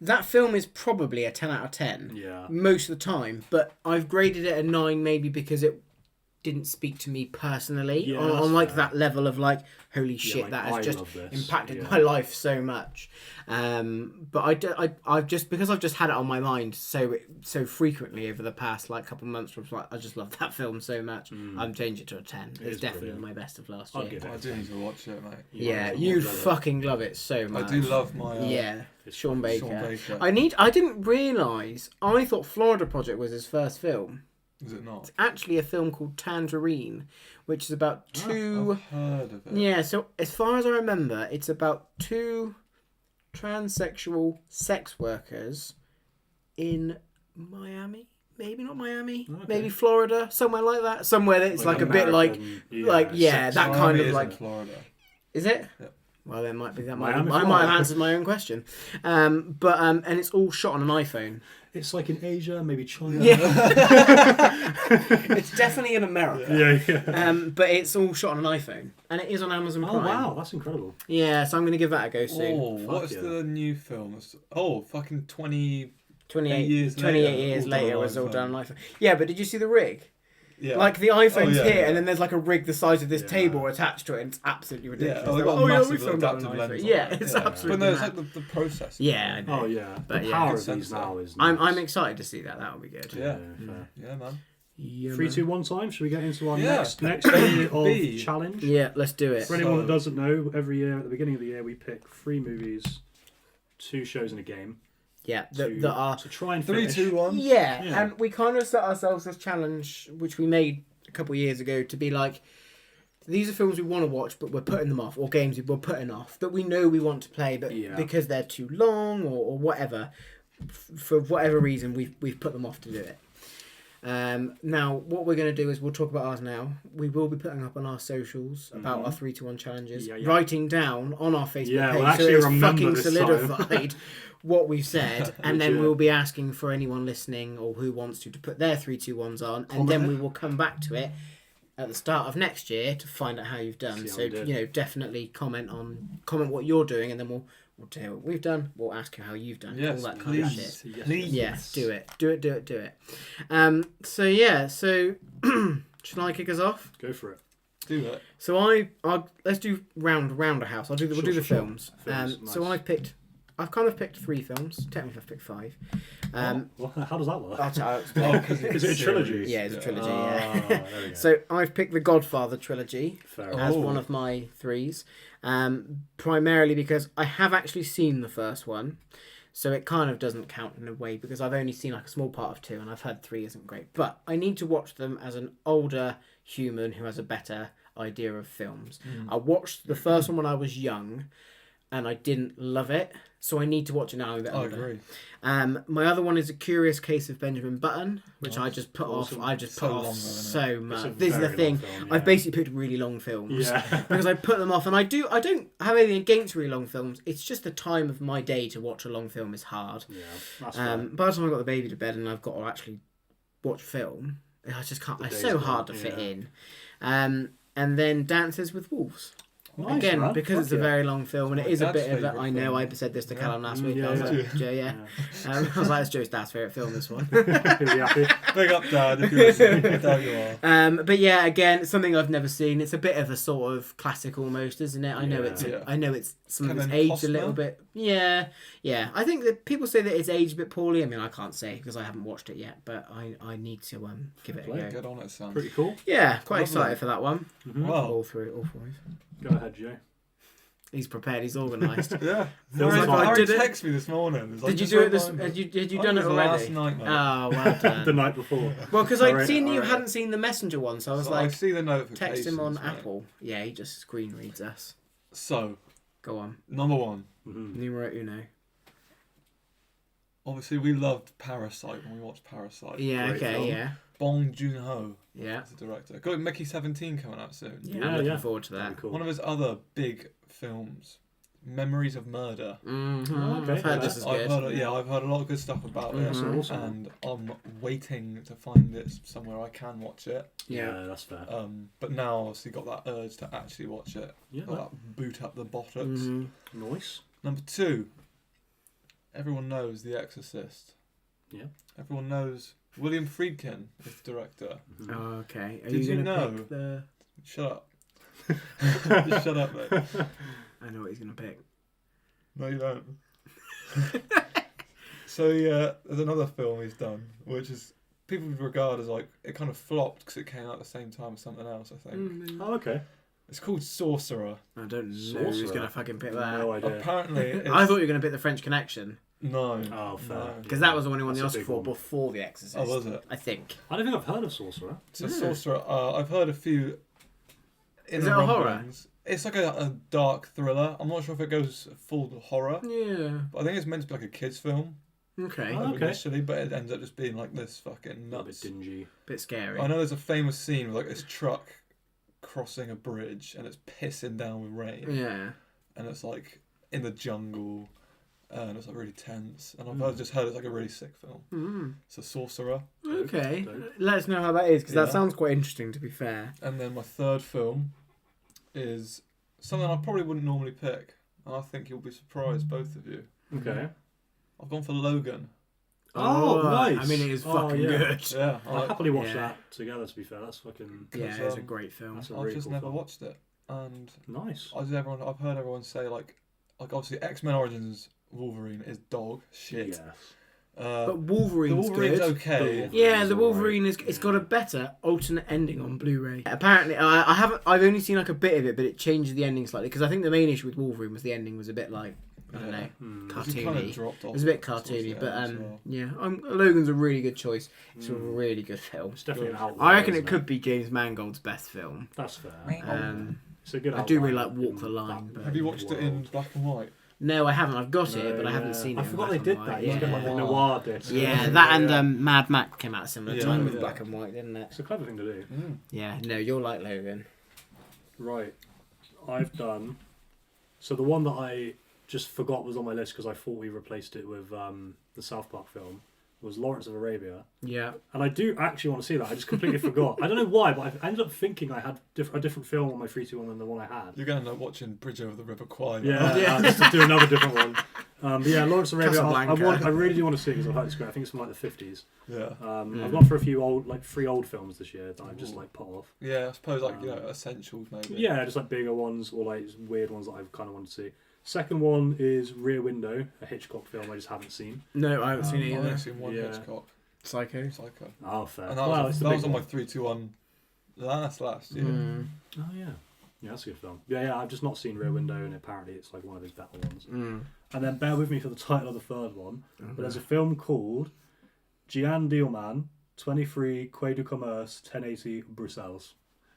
that film is probably a 10 out of 10 yeah, most of the time. But I've graded it a 9 maybe because didn't speak to me personally Yeah, on that's like fair. that level of like, holy shit, like, that I has just love this. impacted Yeah. my life so much. But I've just, because I've just had it on my mind so frequently over the past like couple of months, where I just love that film so much. I'm changing it to a 10. It It's is definitely brilliant. my best of last I'll year. give it I a do 10. need to watch it, mate. Yeah, I'll you'd love it. fucking love it so much. I do love my Sean Baker. Sean Baker. I didn't realise. I thought Florida Project was his first film. Is it not? It's actually a film called Tangerine, which is about two. I've heard of it. Yeah, so as far as I remember, it's about two transsexual sex workers in Miami. Maybe not Miami. Okay. Maybe Florida, somewhere like that. Somewhere that's like a bit like, American, yeah, that Miami kind of is in like. Florida. Is it? Yeah. Well, there might be that. Miami, I might have Florida. answered my own question. And it's all shot on an iPhone. It's like in Asia, maybe China. Yeah. It's definitely in America. yeah. But it's all shot on an iPhone, and it is on Amazon Oh Prime. wow, that's incredible. Yeah, so I'm going to give that a go soon. Oh, what's yeah. the new film? Fucking 28 28 years 28 later, years all done later on was all iPhone. done on iPhone. Yeah, but did you see the rig? Yeah. Like the iPhone's Oh, yeah, here, yeah. and then there's like a rig the size of this Yeah. table attached to it, and it's absolutely ridiculous. Yeah, they They're got like, massive we filmed it on adaptive an lens iPhone. on Yeah, it. it's Yeah. absolutely But no, it's mad. like the process. Yeah, I know. Oh yeah, But the yeah, power good of sense these now is. I'm nuts. excited to see that. That'll be good. Yeah. fair. Yeah, man. Yeah, 3, man. 2, 1 time. Should we get into our Yeah. next year of B. challenge? Yeah, let's do it. For anyone that So- doesn't know, every year at the beginning of the year we pick 3 movies, 2 shows, and a game. Yeah, To, that are. to try and 3, finish. 2, 1. Yeah, Yeah. and we kind of set ourselves this challenge, which we made a couple of years ago, to be like, these are films we want to watch, but we're putting them off, or games we're putting off that we know we want to play, but Yeah. because they're too long or whatever, for whatever reason, we've put them off to do it. Now, what we're going to do is we'll talk about ours now. We will be putting up on our socials about our 3 to 1 challenges, Yeah, yeah. writing down on our Facebook Yeah, page we'll so actually it's remember fucking this time. solidified what we've said, and then Legit. we'll be asking for anyone listening or who wants to put their 3, 2, 1s on, and then we will come back to it at the start of next year to find out how you've done. See how So we did. you know, definitely comment what you're doing, and then we'll tell you what we've done. We'll ask you how you've done. Yes, all that kind of please. shit. Yes, Please. Yeah, do it. So yeah, so should I kick us off? Go for it. Do it. So let's do round a house. We'll do the Sure. films. Films, So nice. I've kind of picked 3 films. Technically, I've picked 5. Well, how does that work? I'll explain. Oh, 'cause Is it a trilogy? Yeah, it's a trilogy. Oh, Yeah. there we go. So I've picked the Godfather trilogy Fair as enough. one of my 3s, primarily because I have actually seen the first one, so it kind of doesn't count in a way because I've only seen like a small part of 2, and I've heard 3 isn't great. But I need to watch them as an older human who has a better idea of films. I watched the first one when I was young, and I didn't love it, so I need to watch it now. I'm a bit I older. agree. My other one is A Curious Case of Benjamin Button, which I Nice. just put Awesome. off. I just So put long, off though, isn't it? so It's much. a This is the very thing. long film, I've yeah. basically picked really long films Yeah. because I put them off, and I don't have anything against really long films. It's just the time of my day to watch a long film is hard. Yeah, that's fair. By the time I got the baby to bed and I've got to actually watch film, I just can't. The It's day's so gone, hard to fit yeah. in. And then Dances with Wolves. Nice, Again, man. because Fuck it's a yeah. very long film, and it My is a dad's bit of a. favourite I know film. I said this to Callum last week. Yeah, I was yeah. like, Joe, yeah. I was like, it's Joe's dad's favourite film, this one. He'll be happy. Big up, Dad, if you're listening. I doubt you are. But yeah, again, it's something I've never seen. It's a bit of a sort of classic almost, isn't it? I know Yeah. I know it's some of it's Kevin aged a little Costner? bit. Yeah. I think that people say that it's aged a bit poorly. I mean, I can't say because I haven't watched it yet, but I need to give it a go. Get on it, son. Pretty cool. Yeah, quite Lovely. excited for that one. Wow. All 5. Go ahead, Joe. He's prepared. He's organised. Yeah. Feels Harry, like I Harry did it. texted me this morning. It's like, Did you just do it this? remind me. Had you I done think it was already? Last night, mate. Oh, well done. The night before. Well, because I'd Alright, seen that you alright. hadn't seen the messenger one, so I was So I like, see the text notifications. him on mate. Apple. Yeah, he just screen reads us. So, Go on. number 1. Mhm. Numero uno. Obviously, we loved Parasite when we watched Parasite. Yeah. Great Okay. film. Yeah. Bong Joon-ho Yeah. is the director. Got Mickey 17 coming out soon. Yeah. Yeah, I'm looking yeah. forward to That'd that. be cool. One of his other big films, Memories of Murder. Mm-hmm. Okay. I've heard this is I've good. heard, I've heard a lot of good stuff about Mhm. That's it, awesome. and I'm waiting to find it somewhere I can watch it. Yeah, that's fair. But now obviously got that urge to actually watch it. Yeah, Got that boot up the buttocks. Mhm. nice. Number 2, everyone knows The Exorcist. Yeah. Everyone knows William Friedkin is the director. Oh, okay. Are Did you gonna know? pick the... Shut up. Just shut up, mate. I know what he's going to pick. No, you don't. So yeah, there's another film he's done, which is people would regard as like it kind of flopped because it came out at the same time as something else. I think Oh, okay. it's called Sorcerer. I don't know Sorcerer. who's going to fucking pick that. No idea. Apparently, it's... I thought you were going to pick The French Connection. No. Oh, fair. No. Because that was the one he won the That's a Oscar big for one. before The Exorcist. Oh, was it? I think. I don't think I've heard of Sorcerer. So Sorcerer, I've heard a few. Is it a horror? rumblings. It's like a dark thriller. I'm not sure if it goes full horror, Yeah. but I think it's meant to be like a kids' film Okay. Oh. Okay. initially, but it ends up just being like this fucking A little bit nuts. dingy. Bit scary. I know there's a famous scene with like this truck crossing a bridge and it's pissing down with rain, Yeah. and it's like in the jungle, and it's like really tense. And I've just heard it's like a really sick film. Mm. So Sorcerer, Okay. Dope. Let us know how that is, because that Yeah. sounds quite interesting, to be fair. and then my third film is something I probably wouldn't normally pick. And I think you'll be surprised, both of you. Okay. I've gone for Logan. Oh, nice. I mean, it is Oh, fucking yeah. good. Yeah, I'll happily watch Yeah. that together, to be fair. That's fucking Yeah, it's a great film. That's a I've really just cool never film. watched it, and Nice. I've heard everyone say like obviously X-Men Origins Wolverine is dog shit. Yes. But The Wolverine's Wolverine's good. okay. Yeah, the Wolverine's Wolverine alright. it's got a better alternate ending on Blu-ray. Apparently, I've only seen like a bit of it, but it changed the ending slightly because I think the main issue with Wolverine was the ending was a bit like I don't know, He cartoony. kind of dropped off. It was a bit towards the cartoony, end but as well. yeah, Logan's a really good choice. It's a really good film. It's definitely an outlier. I reckon it isn't could be James Mangold's best film. That's fair. It's a good I do really outlier like Walk in the Line, that but- Have you watched it in world. black and white? No, I haven't. I've got it, No, but I haven't yeah. seen it. I in forgot black they and did white. that. You Yeah, get like the noir disc. yeah, that and Mad Max came out at a similar Yeah, time with yeah. black and white, didn't it? It's a clever thing to do. Yeah, no, you're like Logan. Right. I've done. So the one that I just forgot was on my list because I thought we replaced it with the South Park film was Lawrence of Arabia. Yeah. And I do actually want to see that. I just completely forgot. I don't know why, but I ended up thinking I had a different film on my 321 than the one I had. You're going to end up watching Bridge Over the River Kwai. Yeah, Yeah. just to do another different one. But yeah, Lawrence of Arabia. Casablanca. I really do want to see it because I've heard it's great. I think it's from like the 50s. Yeah. I've gone for a few three old films this year that I've just like put off. Yeah, I suppose like essentials maybe. Yeah, just like bigger ones or like weird ones that I kind of want to see. Second one is Rear Window, a Hitchcock film I just haven't seen. No, I haven't seen it I've either. only seen one Yeah. Hitchcock, Psycho. Psycho. Oh, fair. And that Well, was, it's the that big was on my one. 321 last year. Oh yeah, yeah, that's a good film. Yeah, I've just not seen Rear Window, and apparently it's like one of his better ones. And then bear with me for the title of the third one. But there's a film called Jean Dielman, 23 Quai du Commerce, 1080 Bruxelles,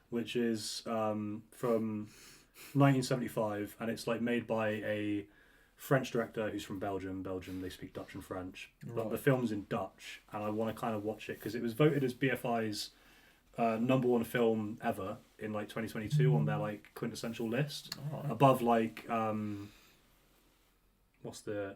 which is from 1975, and it's like made by a French director who's from Belgium. Belgium, they speak Dutch and French, but Right. the film's in Dutch, and I want to kind of watch it because it was voted as BFI's #1 film ever in like 2022 on their like quintessential list, Alright. above like what's the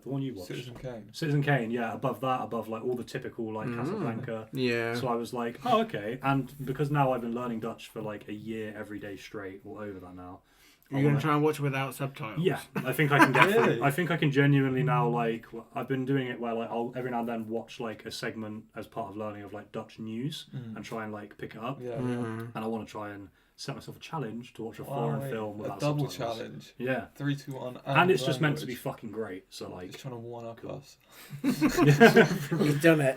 one you watched? Citizen Kane. Citizen Kane, yeah, above that, above like all the typical like Casablanca. Yeah. So I was like, oh okay, and because now I've been learning Dutch for like a year every day straight, or over that now. You're going to try and watch it without subtitles? Yeah, I think I can get through. Really? I think I can genuinely now, like, I've been doing it where like I'll every now and then watch like a segment as part of learning of like Dutch news and try and like pick it up. Yeah. And I want to try and set myself a challenge to watch a Wow,4 mate, film a without double subtitles. challenge. Yeah. 3, 2, 1. And it's just meant to be language. fucking great. So like, He's trying to one up us. You've done it.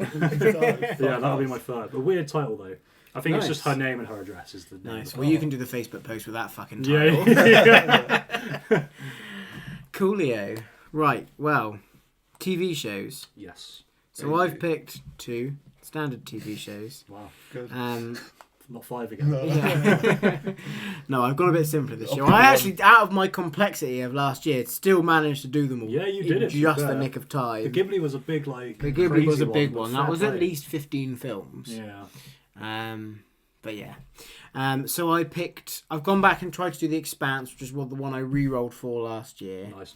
yeah, that'll be my third. A weird title though. I think it's just her Nice. name and her address is the name. Nice. of Well, it. you can do the Facebook post with that fucking title. Yeah. Coolio. Right, well, TV shows. Yes. So I've picked 2 standard TV shows. Wow. Good. Not 5 again. Yeah. No, I've gone a bit simpler this year. Okay, I actually, out of my complexity of last year, still managed to do them all. Yeah, you in did it, to be just the fair. nick of time. The Ghibli was a big like. The Ghibli was a crazy big but one. That fair was at play. least 15 films. Yeah. But yeah. So I've gone back and tried to do The Expanse, which is the one I re-rolled for last year. Nice.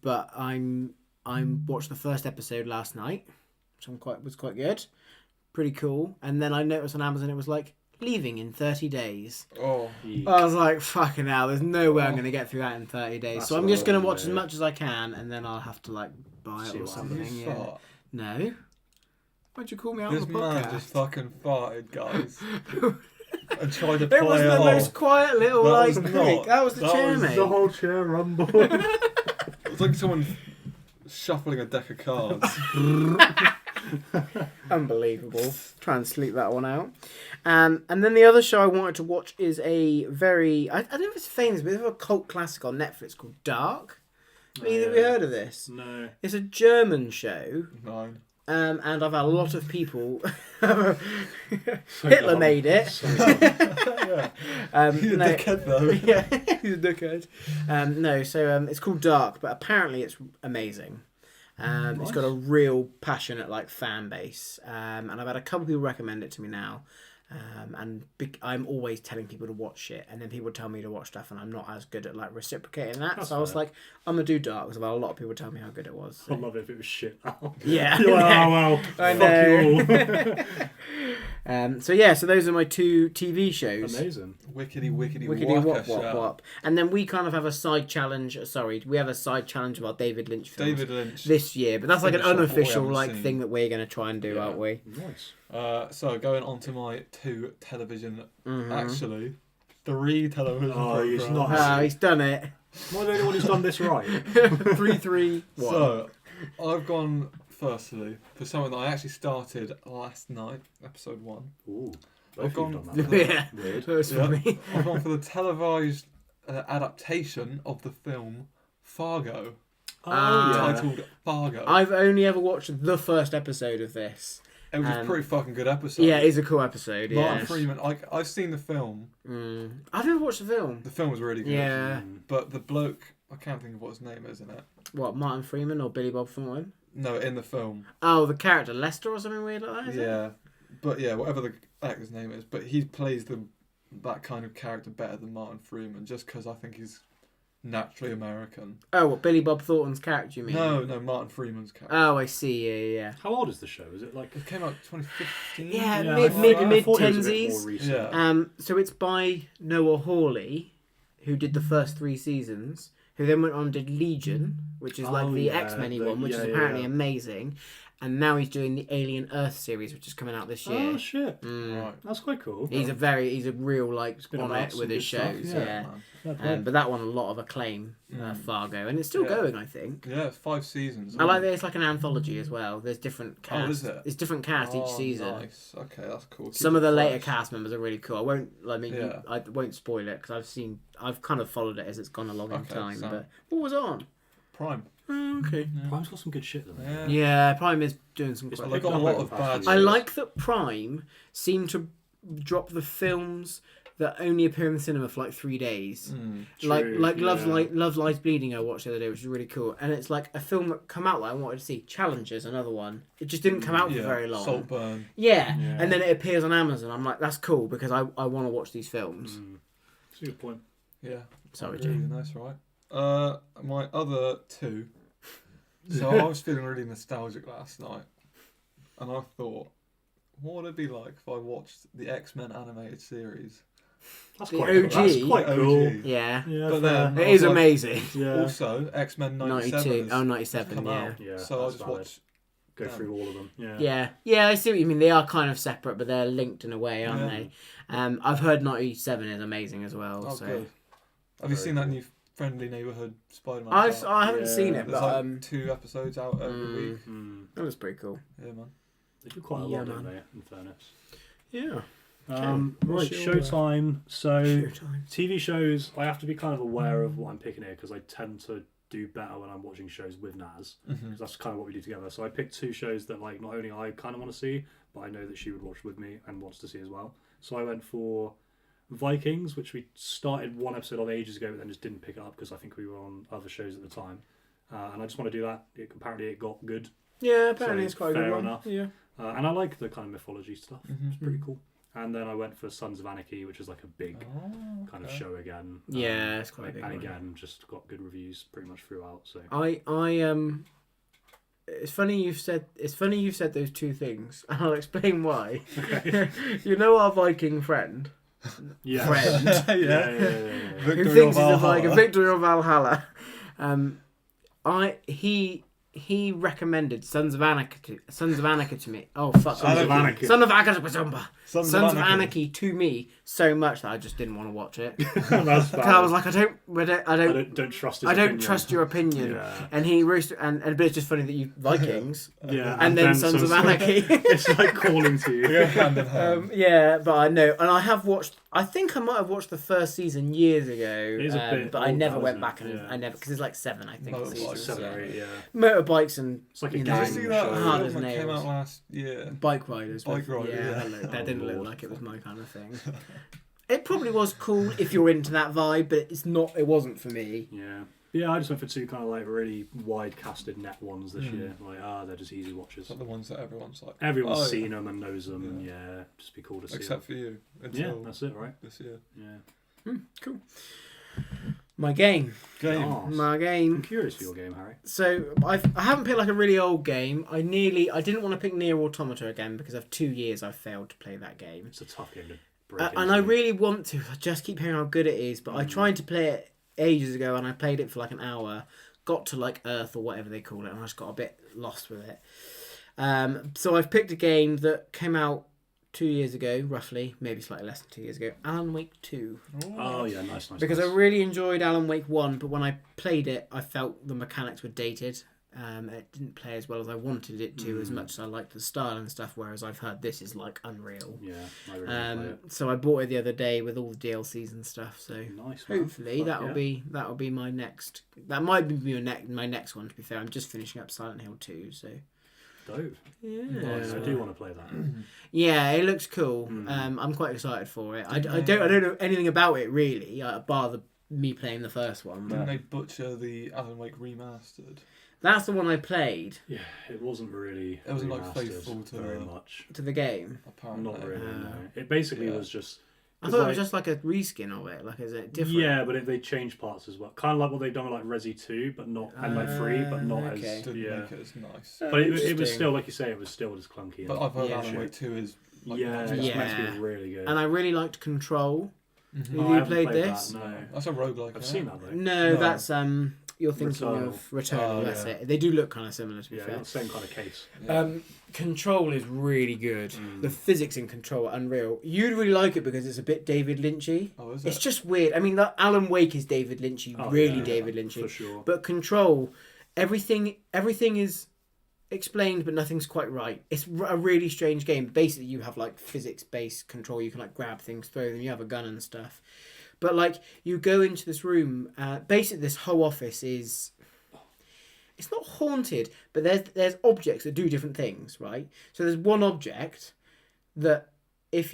But I watched the first episode last night, which was quite good. Pretty cool. And then I noticed on Amazon it was like, leaving in 30 days. Oh. I was like, fucking hell, there's no way I'm going to get through that in 30 days. That's So I'm a just going to long watch as way. much as I can, and then I'll have to like buy it See or what something. You Yeah. fart. No. Why'd you call me out This on the man podcast? just fucking farted, guys. And tried to It play was it the off. most quiet little That like was creak. not. That was the That chair, was mate. The whole chair rumble. It's like someone shuffling a deck of cards. Unbelievable. Try and sleep that one out. And then the other show I wanted to watch is a very... I don't know if it's famous, but it's a cult classic on Netflix called Dark. Have you heard of this? No. It's a German show. 9. And I've had a lot of people... Hitler made it. He's a dickhead though. Yeah, he's a dickhead. It's called Dark, but apparently it's amazing. It's got a real passionate fan base, and I've had a couple people recommend it to me now, I'm always telling people to watch it, and then people tell me to watch stuff, and I'm not as good at reciprocating that. That's so I was fair. like, I'm gonna do Dark because I've had a lot of people tell me how good it was. So. I'd love it if it was shit. Yeah. You're like, oh well, I fuck you all. So those are my 2 TV shows. Amazing. Wickedy Wickedy wop show. wop wop. And then we kind of have a side challenge. We have a side challenge of our David Lynch films David Lynch. this year, but that's like an Finish off what we unofficial haven't seen. thing that we're going to try and do, Yeah. aren't we? Nice. So going on to my 2 television, Mm-hmm. actually 3 television Oh, he's programs. not- Oh, he's done it. Am I the only one who's done this right? 3-3-1. So I've gone firstly for something that I actually started last night, episode 1. Ooh, I've both of you gone- done that. Yeah, Weird. first for Yeah. me. I've gone for the televised adaptation of the film Fargo, Oh, Ah. titled Fargo. I've only ever watched the first episode of this. It was a pretty fucking good episode. Yeah, it's a cool episode. Martin Yeah. Freeman. I've seen the film. I've never watched the film. The film was really good. Yeah. But the bloke, I can't think of what his name is in it. What, Martin Freeman or Billy Bob Thornton? No, in the film. Oh, the character Lester or something weird like that. Is it? Yeah. But yeah, whatever the actor's name is, but he plays that kind of character better than Martin Freeman, just because I think he's naturally American. Oh, what, Billy Bob Thornton's character? You mean? No, Martin Freeman's character. Oh, I see. Yeah. How old is the show? Is it like? It came out 2015. Yeah, I mid thought it was a bit more tensies. recent. Yeah. So it's by Noah Hawley, who did the first 3 seasons, who then went on and did Legion, which is like Oh, the yeah, X-Men one, which is yeah, apparently yeah. amazing. And now he's doing the Alien Earth series, which is coming out this year. Oh shit, Right. that's quite cool. He's a real been on about it some with his good stuff, shows, yeah. yeah. Man. Fair play. But that won a lot of acclaim, Fargo, and it's still Yeah. going, I think. Yeah, it's 5 seasons. I like that it's like an anthology as well. There's different Oh, cast. is it? It's different cast each season. Nice. Okay, that's cool. Keep Some it of the later fresh. cast members are really cool. I won't. Yeah. I won't spoil it because I've kind of followed it as it's gone along in Okay, time. so- But what was on? Prime. Oh, okay. Prime's got some good shit though. Yeah. Yeah, Prime is doing some. It's Quite They've picked got a up lot over of the past bad. few I years. like that Prime seem to drop the films that only appear in the cinema for like 3 days. Like True, Love Lies Bleeding I watched the other day, which is really cool. And it's like a film that come out that I wanted to see. Challengers, another one. It just didn't come out for very long. Saltburn. Yeah. Yeah. And then it appears on Amazon. I'm like, that's cool because I want to watch these films. That's a good point. Yeah. Sorry, Really Jay. nice, right? My other 2. So I was feeling really nostalgic last night, and I thought, what would it be like if I watched the X-Men animated series? That's The quite cool. OG. That's quite OG. cool. Yeah. Yeah, But fair. then- It I is was like- amazing. Yeah. Also, X-Men 97. 92. Oh, has 97, come yeah. out. Yeah, So I that's just valid. watched. Go through all of them. Yeah. Yeah. Yeah, I see what you mean. They are kind of separate, but they're linked in a way, aren't Yeah. they? I've heard 97 is amazing as well. Oh, so good. Have you Very seen that cool. new Friendly Neighborhood Spider-Man? I part? haven't Yeah. seen it, There's but like 2 episodes out every week. that was pretty cool. Yeah, man. They do quite a Yeah, lot, don't man. they? In fairness. Yeah. Right, What's your, Showtime. So Showtime. TV shows, I have to be kind of aware of what I'm picking here because I tend to do better when I'm watching shows with Naz. Because that's kind of what we do together. So I picked 2 shows that like not only I kind of want to see, but I know that she would watch with me and wants to see as well. So I went for Vikings, which we started 1 episode of ages ago, but then just didn't pick it up because I think we were on other shows at the time. And I just want to do that. Apparently it got good. Yeah, apparently So, it's quite a good fair one. enough. Yeah. And I like the kind of mythology stuff. It's pretty cool. And then I went for Sons of Anarchy, which is like a big kind of show again. Yeah, it's quite a big And one. again, just got good reviews pretty much throughout. So It's funny you've said those 2 things, and I'll explain why. You know our Viking friend, yeah, friend, yeah. who Victory thinks of he's a Valhalla. Viking, Victory of Valhalla. He he recommended Sons of Anarchy to me. Oh fuck! Sons of Anarchy. Sons of Anarchy. Sons Sons of Anarchy to me so much that I just didn't want to watch it. That's Because I was like, I don't trust his I don't opinion. trust your opinion. Yeah. And he roasted, and but it's just funny that you Vikings, Yeah, and then Sons of Anarchy. It's like calling to you. Go hand in hand. Yeah, but I know, and I have watched. I think I might have watched the first season years ago, is a bit but I old never now, went isn't back it? and Yeah. I never because there's like 7, I think. Motorbikes. Seasons, 7 yeah. or 8, yeah. Motorbikes and It's like a you Did know, you see that hard film as that came nails. out last year? Bike riders. Bike riders, Yeah, yeah. that Oh, didn't look Lord. like it was my kind of thing. It probably was cool if you're into that vibe, but it's not. It wasn't for me. Yeah. Yeah, I just went for 2 kind of like really wide casted net ones this year. Like, they're just easy watches. It's like the ones that everyone's like. Everyone's oh, seen them and knows them, and just be cool to see. Except for you. Yeah, Until that's it, right? this year. Yeah. Cool. My game. Arse. My I'm game. curious for your game, Harry. So I haven't picked like a really old game. I didn't want to pick Nier Automata again because of 2 years I've failed to play that game. It's a tough game to break And into. I really want to. I just keep hearing how good it is. But I tried to play it ages ago and I played it for like an hour. Got to like Earth or whatever they call it, and I just got a bit lost with it. So I've picked a game that came out 2 years ago, roughly, maybe slightly less than 2 years ago. Alan Wake 2. Oh yeah, nice. Because nice. I really enjoyed Alan Wake 1, but when I played it, I felt the mechanics were dated. It didn't play as well as I wanted it to, as much as I liked the style and stuff, whereas I've heard this is like unreal. Yeah, I really want to play it. So I bought it the other day with all the DLCs and stuff, so Nice. Man. hopefully Fuck that'll be my next. That might be my next one, to be fair. I'm just finishing up Silent Hill 2, so Dope. yeah. Nice. I do want to play that. Yeah, it looks cool. I'm quite excited for it. I don't know anything about it really, bar me playing the first one. Didn't But they butcher the Alan Wake remastered? that's the one I played Yeah, it wasn't really. It wasn't, like, remastered faithful to very the- much. to the game. Apparently. Not really. Ah. No. It basically Yeah. was just. I 'cause, thought it like, was just like a reskin of it. Like, is it different? Yeah, but they changed parts as well. Kind of like what they've done with like Resi 2, but not and like 3, but not okay. as Didn't yeah. make it as nice. But it was Interesting. still like you say, it was still just clunky. But and I've heard Yeah. Alan Wake 2 is like yeah, much it's better. meant to Yeah. be really good. And I really liked Control. Mhm. Have I you haven't played played this? That, no, That's a roguelike. I've yeah. seen that though. No, No. that's you're thinking Returnal. of Returnal. Oh, That's yeah. it. They do look kind of similar, to be Yeah, fair. got the same kind of case. Yeah. Control is really good. The physics in Control are unreal. You'd really like it because it's a bit David Lynchy. Oh, is It's it? just weird. I mean, like, Alan Wake is David Lynchy, Oh, really yeah, David Lynchy. for sure. But Control, everything is explained, but nothing's quite right. It's a really strange game. Basically, you have like physics-based control. You can like grab things, throw them. You have a gun and stuff. But like, you go into this room. Basically, this whole office is. It's not haunted, but there's objects that do different things, right? So there's one object that if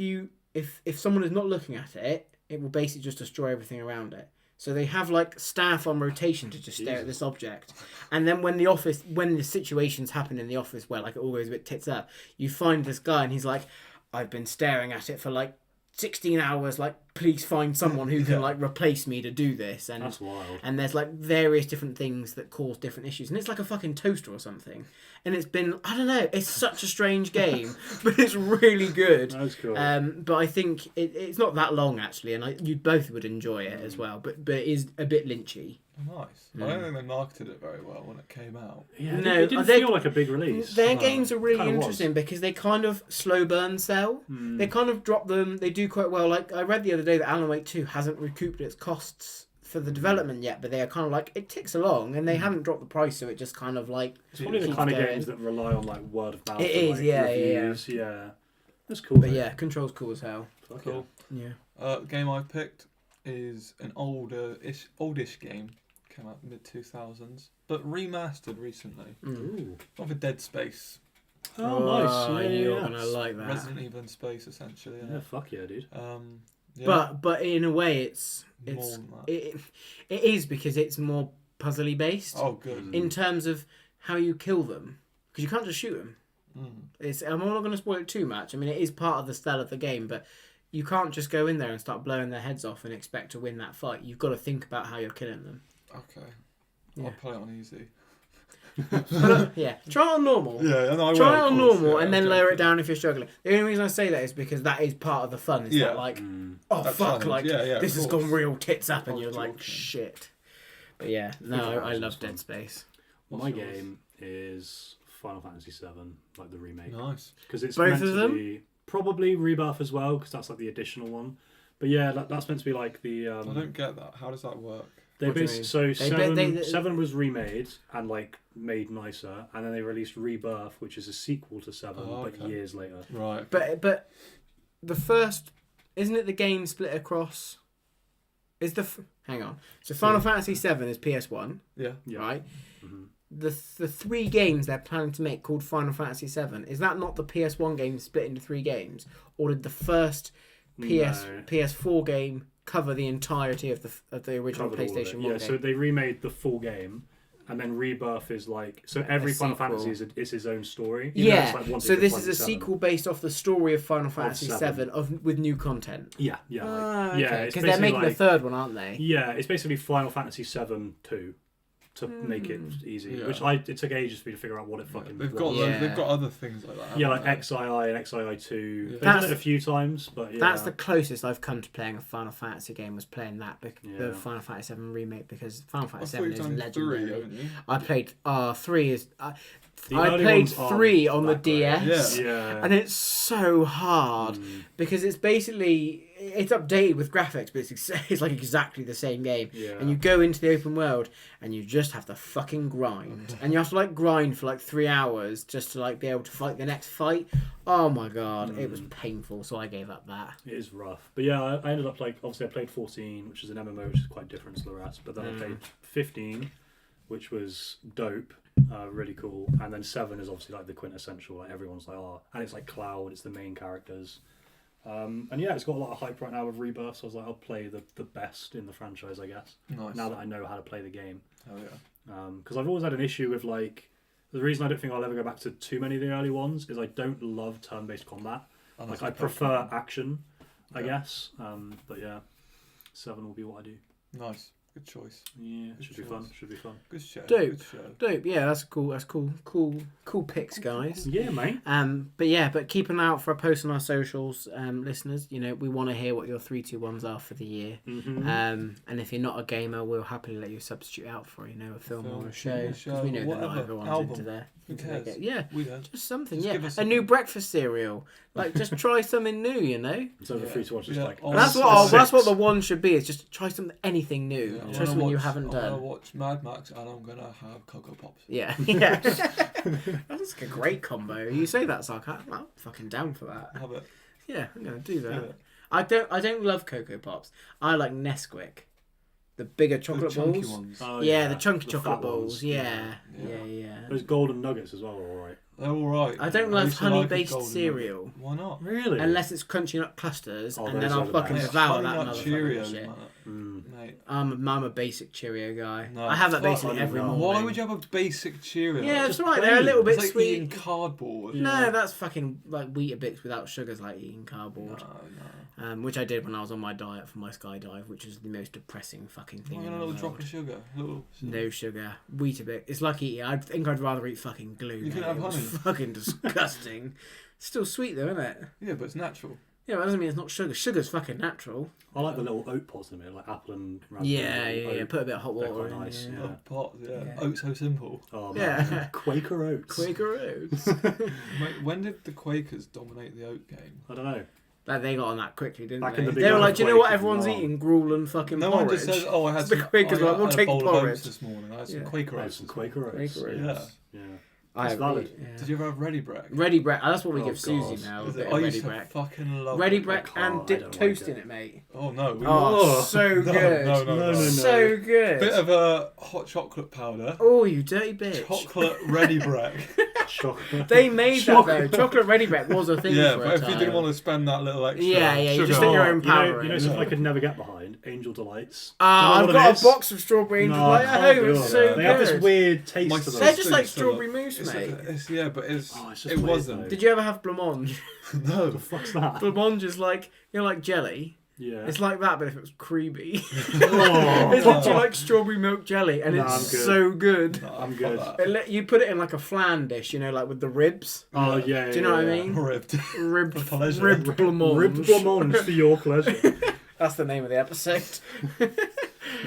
someone is not looking at it, it will basically just destroy everything around it. So they have like staff on rotation to just stare at this object, and then when the situations happen in the office where like it all goes a bit tits up, you find this guy and he's like, I've been staring at it for like 16 hours, like please find someone who can like replace me to do this. And That's wild. and there's like various different things that cause different issues, and it's like a fucking toaster or something. And it's been, I don't know, it's such a strange game, but it's really good. That's cool. But I think it's not that long actually, and you both would enjoy it as well. But it is a bit lynchy. Nice. I don't think they marketed it very well when it came out. Yeah, No, it didn't they- feel like a big release. Their games are really Kinda was. interesting because they kind of slow burn sell. They kind of drop them. They do quite well. Like I read the other day that Alan Wake 2 hasn't recouped its costs for the development yet, but they are kind of like, it ticks along, and they haven't dropped the price, so it just kind of like It's probably the keeps kind of going. games that rely on like word of mouth. It and, is, like, yeah. reviews. Yeah. That's cool. But mate. yeah, Control's cool as hell. Fuck Cool. Yeah. Game I picked is an oldish game. Came out mid 2000s, but remastered recently. yeah. Ooh. Of a Dead Space, Oh, nice. Yeah, you're yeah, gonna like that. Resident Evil in space, essentially. Yeah, fuck yeah, dude. Yeah. But in a way, it's More than that. it is because it's more puzzly based Oh, good. in terms of how you kill them, because you can't just shoot them. I'm not going to spoil it too much. I mean, it is part of the style of the game, but you can't just go in there and start blowing their heads off and expect to win that fight. You've got to think about how you're killing them. Okay. Yeah. I'll play it on easy. Yeah, try it on normal. Yeah, no, I Try it will, on of course, normal yeah, and then okay. lower it down if you're struggling. The only reason I say that is because that is part of the fun. It's Yeah. not like, oh That fuck, challenge. like Yeah, yeah, this of has course. gone real tits up, and Of you're like course. shit. But yeah, no, I love Dead Space. My game is Final Fantasy VII, like the remake. Nice. Because it's Both meant of to them? be probably Rebirth as well, because that's like the additional one. But yeah, that's meant to be like the. I don't get that. How does that work? They What do you basically mean? so They- seven was remade and like made nicer, and then they released Rebirth, which is a sequel to Seven, but okay. years later. Right. But the first, isn't it the game split across? Is hang on? So Final Fantasy VII is PS1, Yeah. Yeah. right? hmm The 3 games they're planning to make called Final Fantasy VII, is that not the PS1 game split into 3 games, or did the first No. PS4 game cover the entirety of the original Covered all of it. PlayStation 1 Yeah, game? so they remade the full game, and then Rebirth is like so every A Final sequel. Fantasy is his own story. Even though Yeah, it's like 1 so to this is a 27. sequel based off the story of Final Fantasy Seven. VII with new content. Yeah, like, yeah, it's Because they're basically making like, a third one, aren't they? Yeah, it's basically Final Fantasy VII 2 to make it easy. Yeah. Which it took ages for me to figure out what it fucking They've was. got Yeah. they've got other things like that. Yeah, haven't like they? XII and XII2. Yeah. They've That's- done it a few times, but yeah. That's the closest I've come to playing a Final Fantasy game, was playing that, Yeah. the Final Fantasy VII remake, because Final I Fantasy thought VII you've is done legendary. 3, haven't you? I played 3 is The I early played ones aren't 3 on the that great. DS, Yeah. and it's so hard because it's basically it's updated with graphics, but it's like exactly the same game. Yeah. And you go into the open world and you just have to fucking grind, and you have to like grind for like 3 hours just to like be able to fight the next fight. Oh my god, it was painful, so I gave up that. It is rough. But yeah, I ended up like, obviously I played 14, which is an MMO, which is quite different to the rest. But then I played 15, which was dope, really cool. And then 7 is obviously like the quintessential, like everyone's like, oh, and it's like Cloud, it's the main characters. And yeah, it's got a lot of hype right now with Rebirth, so I was like, I'll play the best in the franchise, I guess. Nice. Now that I know how to play the game. Oh yeah. Because I've always had an issue with like, the reason I don't think I'll ever go back to too many of the early ones is I don't love turn-based combat. Unless Like I it's prefer action, I Yeah. guess. But yeah, 7 will be what I do. Nice. Good choice. Yeah, Good should be choice. fun. Should be fun. Good show. Dope. Good show. Dope, yeah, that's cool. That's cool picks, guys. Yeah, mate. But keep an eye out for a post on our socials, listeners. You know, we want to hear what your 3, 2, 1s are for the year. Mm-hmm. And if you're not a gamer, we'll happily let you substitute out for, you know, a film or a show, TV because show, we know that not whatever, everyone's album. into their. Who into their cares? yeah, We don't. just something. Just Yeah, give us a new breakfast cereal. Like, just try something new. You know. So the Yeah. 3 to 1 just Yeah. like. Oh, That's That's what the one should be. Is just try anything new. Yeah, Try something you haven't I'm done. gonna watch Mad Max and I'm gonna have Cocoa Pops. Yeah, yeah. That's like a great combo. You say that, Sark. I'm fucking down for that. Have it. Yeah, I'm gonna do that. Yeah. I don't love Cocoa Pops. I like Nesquik, the bigger chocolate the chunky balls. ones. Oh, Yeah, the chunky the chocolate fat balls. ones. Yeah. Yeah. Those golden nuggets as well are alright. They're alright. I don't I love used to like a honey-based golden cereal. nugget. Why not? Really? Unless it's crunchy nut clusters, Oh, and those then are I'll the fucking best. devour Honey that Nut motherfucking Cheerios, shit. man. Mate. I'm a basic Cheerio guy. No, I have that fuck basically every no. morning. Why would you have a basic Cheerio? Yeah, Just it's alright. plain. They're a little bit It's like sweet. eating cardboard. No, that's fucking like Weetabix without sugars, like eating cardboard. No. Which I did when I was on my diet for my skydive, which is the most depressing fucking thing Why in not a the little drop world. of sugar? Little. No sugar, Weetabix. It's like eating. I think I'd rather eat fucking glue. You can mate. have It was honey. fucking disgusting. Still sweet though, isn't it? Yeah, but it's natural. Yeah, but that doesn't mean it's not sugar. Sugar's fucking natural. I like the little oat pods in there, like apple and raspberry. Yeah. oat. Put a bit of hot They're water quite in. nice, Yeah. yeah. Pot, yeah. Yeah. Oats so simple. Oh, man. Yeah. Quaker oats. Quaker Oats. Mate, when did the Quakers dominate the oat game? I don't know. Like they got on that quickly, didn't Back they? in the They were beginning like, of do you know what Quake, everyone's no. eating? Gruel and fucking No porridge. one just says, "Oh, I had The some, Quakers were like, we'll I had take a bowl the of porridge." oats this morning. I had some Yeah. Quaker I had oats. some this morning." Quaker oats. Quaker Yeah. Oats. Yeah. I It's valid. Yeah. Did you ever have Ready Break? Ready bread. That's what we Oh, give Susie God. now. A Is bit it? of I ready used to bread. fucking love Ready it. bread can't, and I dip don't toast like in it. it, mate. Oh no! We Oh, so no, good. no. So good. Bit of a hot chocolate powder. Oh, you dirty bitch. Chocolate Ready Break. Chocolate. They made Chocolate. that though. Chocolate ready bread was a thing Yeah, for but a if time. you didn't want to spend that little extra Yeah, you sugar, just put your own You power know, in. something I could never get behind? Angel Delights. I've Do you know what got it a is? box of strawberry angel No, I delight at can't home. do It's it. so They good. have this weird taste My to them. They're just like sister- strawberry mousse, it's, mate. yeah, but it's Oh, it's just it weird, wasn't. though. Did you ever have blancmange? No. The fuck's that? Blancmange is like, you know, like jelly. Yeah. It's like that, but if it was creamy. Oh. It's literally like strawberry milk jelly, and No, it's I'm good. so good. No, I'm fuck good. that. You put it in like a flan dish, you know, like with the ribs. Oh yeah. Do you know what I yeah. mean? Ribbed. Ribbed, For pleasure. ribbed blancmange. Ribbed blancmange for your pleasure. That's the name of the episode.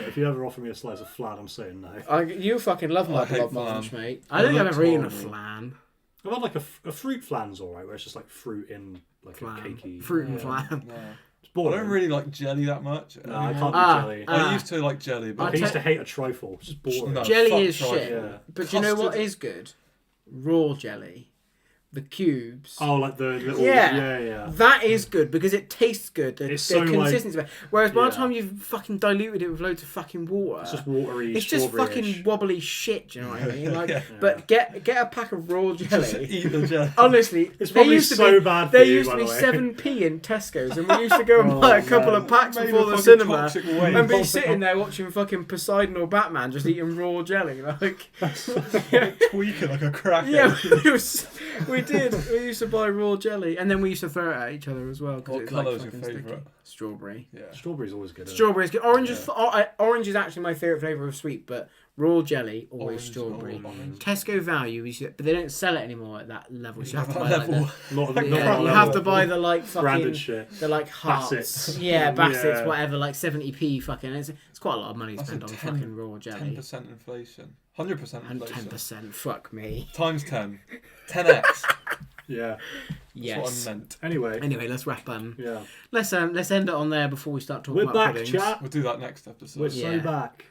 If you ever offer me a slice of flan, I'm saying no. You fucking love my I hate blancmange, flan. mate. I don't think I've looks ever eaten a horrible. flan. I've had like a fruit flan's alright, where it's just like fruit in like Flan. a cakey. Fruit and Yeah, flan. no. It's I boring. don't really like jelly that much. No, I can't do jelly. I used to like jelly, but I used to hate a trifle. It's just boring. No. Jelly fuck is trifle. shit. Yeah. But do you know what Custard- is good? Raw jelly. The cubes. Oh, like the little... Yeah. Yeah. That is good because it tastes good. The It's so, like- consistency. Whereas by the Yeah. time you've fucking diluted it with loads of fucking water, It's just watery, it's just fucking strawberry-ish. wobbly shit. Do you know what I mean? Like, Yeah. but get a pack of raw just jelly. eat the jelly. Honestly, It's they probably used to so be, bad for There you, used by to be the way. 7p in Tesco's, and we used to go and Oh, buy a couple man. of packs Made before a the fucking cinema, toxic wave. and be sitting there watching fucking Poseidon or Batman, just eating raw jelly. Like, Tweaking like a cracker. yeah, we did. We used to buy raw jelly, and then we used to throw it at each other as well. 'Cause What it's colour like is your fucking sticky. favourite? Strawberry. Yeah. Strawberry's always good. Isn't Strawberry is good. Orange is Yeah. orange is actually my favourite flavour of sweet, but raw jelly always Orange, strawberry. orange. Tesco Value, but they don't sell it anymore at that level. So you have to buy Level. like it? A lot of them the, yeah, not you that have level. to buy the like fucking branded shit. the like hearts. Bassets. Yeah, Bassets, Yeah. whatever, like 70p fucking. It's quite a lot of money to That's spend a on 10 fucking raw jelly. 10% inflation. 100% And inflation. 10%. Fuck me. Times 10. 10x. Yeah. Yes. That's what I meant. Anyway. Anyway, let's wrap Yeah. let's end it on there before we start talking We're about back, puddings. chat. We'll do that next episode. We're Yeah. so back.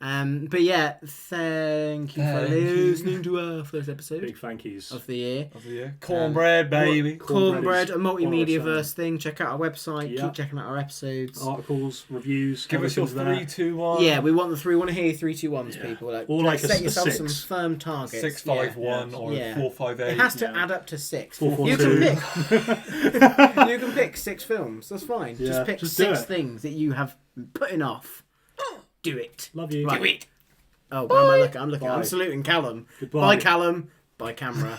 But yeah, thank you for Thank you. listening to our first episode Big thankies. of the year. Of the year. Cornbread, baby. Cornbread, is a multimedia awesome. verse thing. Check out our website. Yeah. Keep checking out our episodes. Articles, reviews. Give us your everything's 3, 2, 1. Yeah, we want we want to hear your 3, 2, 1s, Yeah. people. Like, Or like a set yourself 6. some firm targets. 6, 5, 1 Yeah. or Yeah. 4, 5, 8. It has to Yeah. add up to 6. 4, 4, You 2. can pick. You can pick 6 films. That's fine. Yeah, Just pick just do 6 it. things that you have putting off. Do it. Love you. Right. Do it. Oh, where am I looking? I'm Bye. saluting Callum. Goodbye. Bye, Callum. Bye, camera.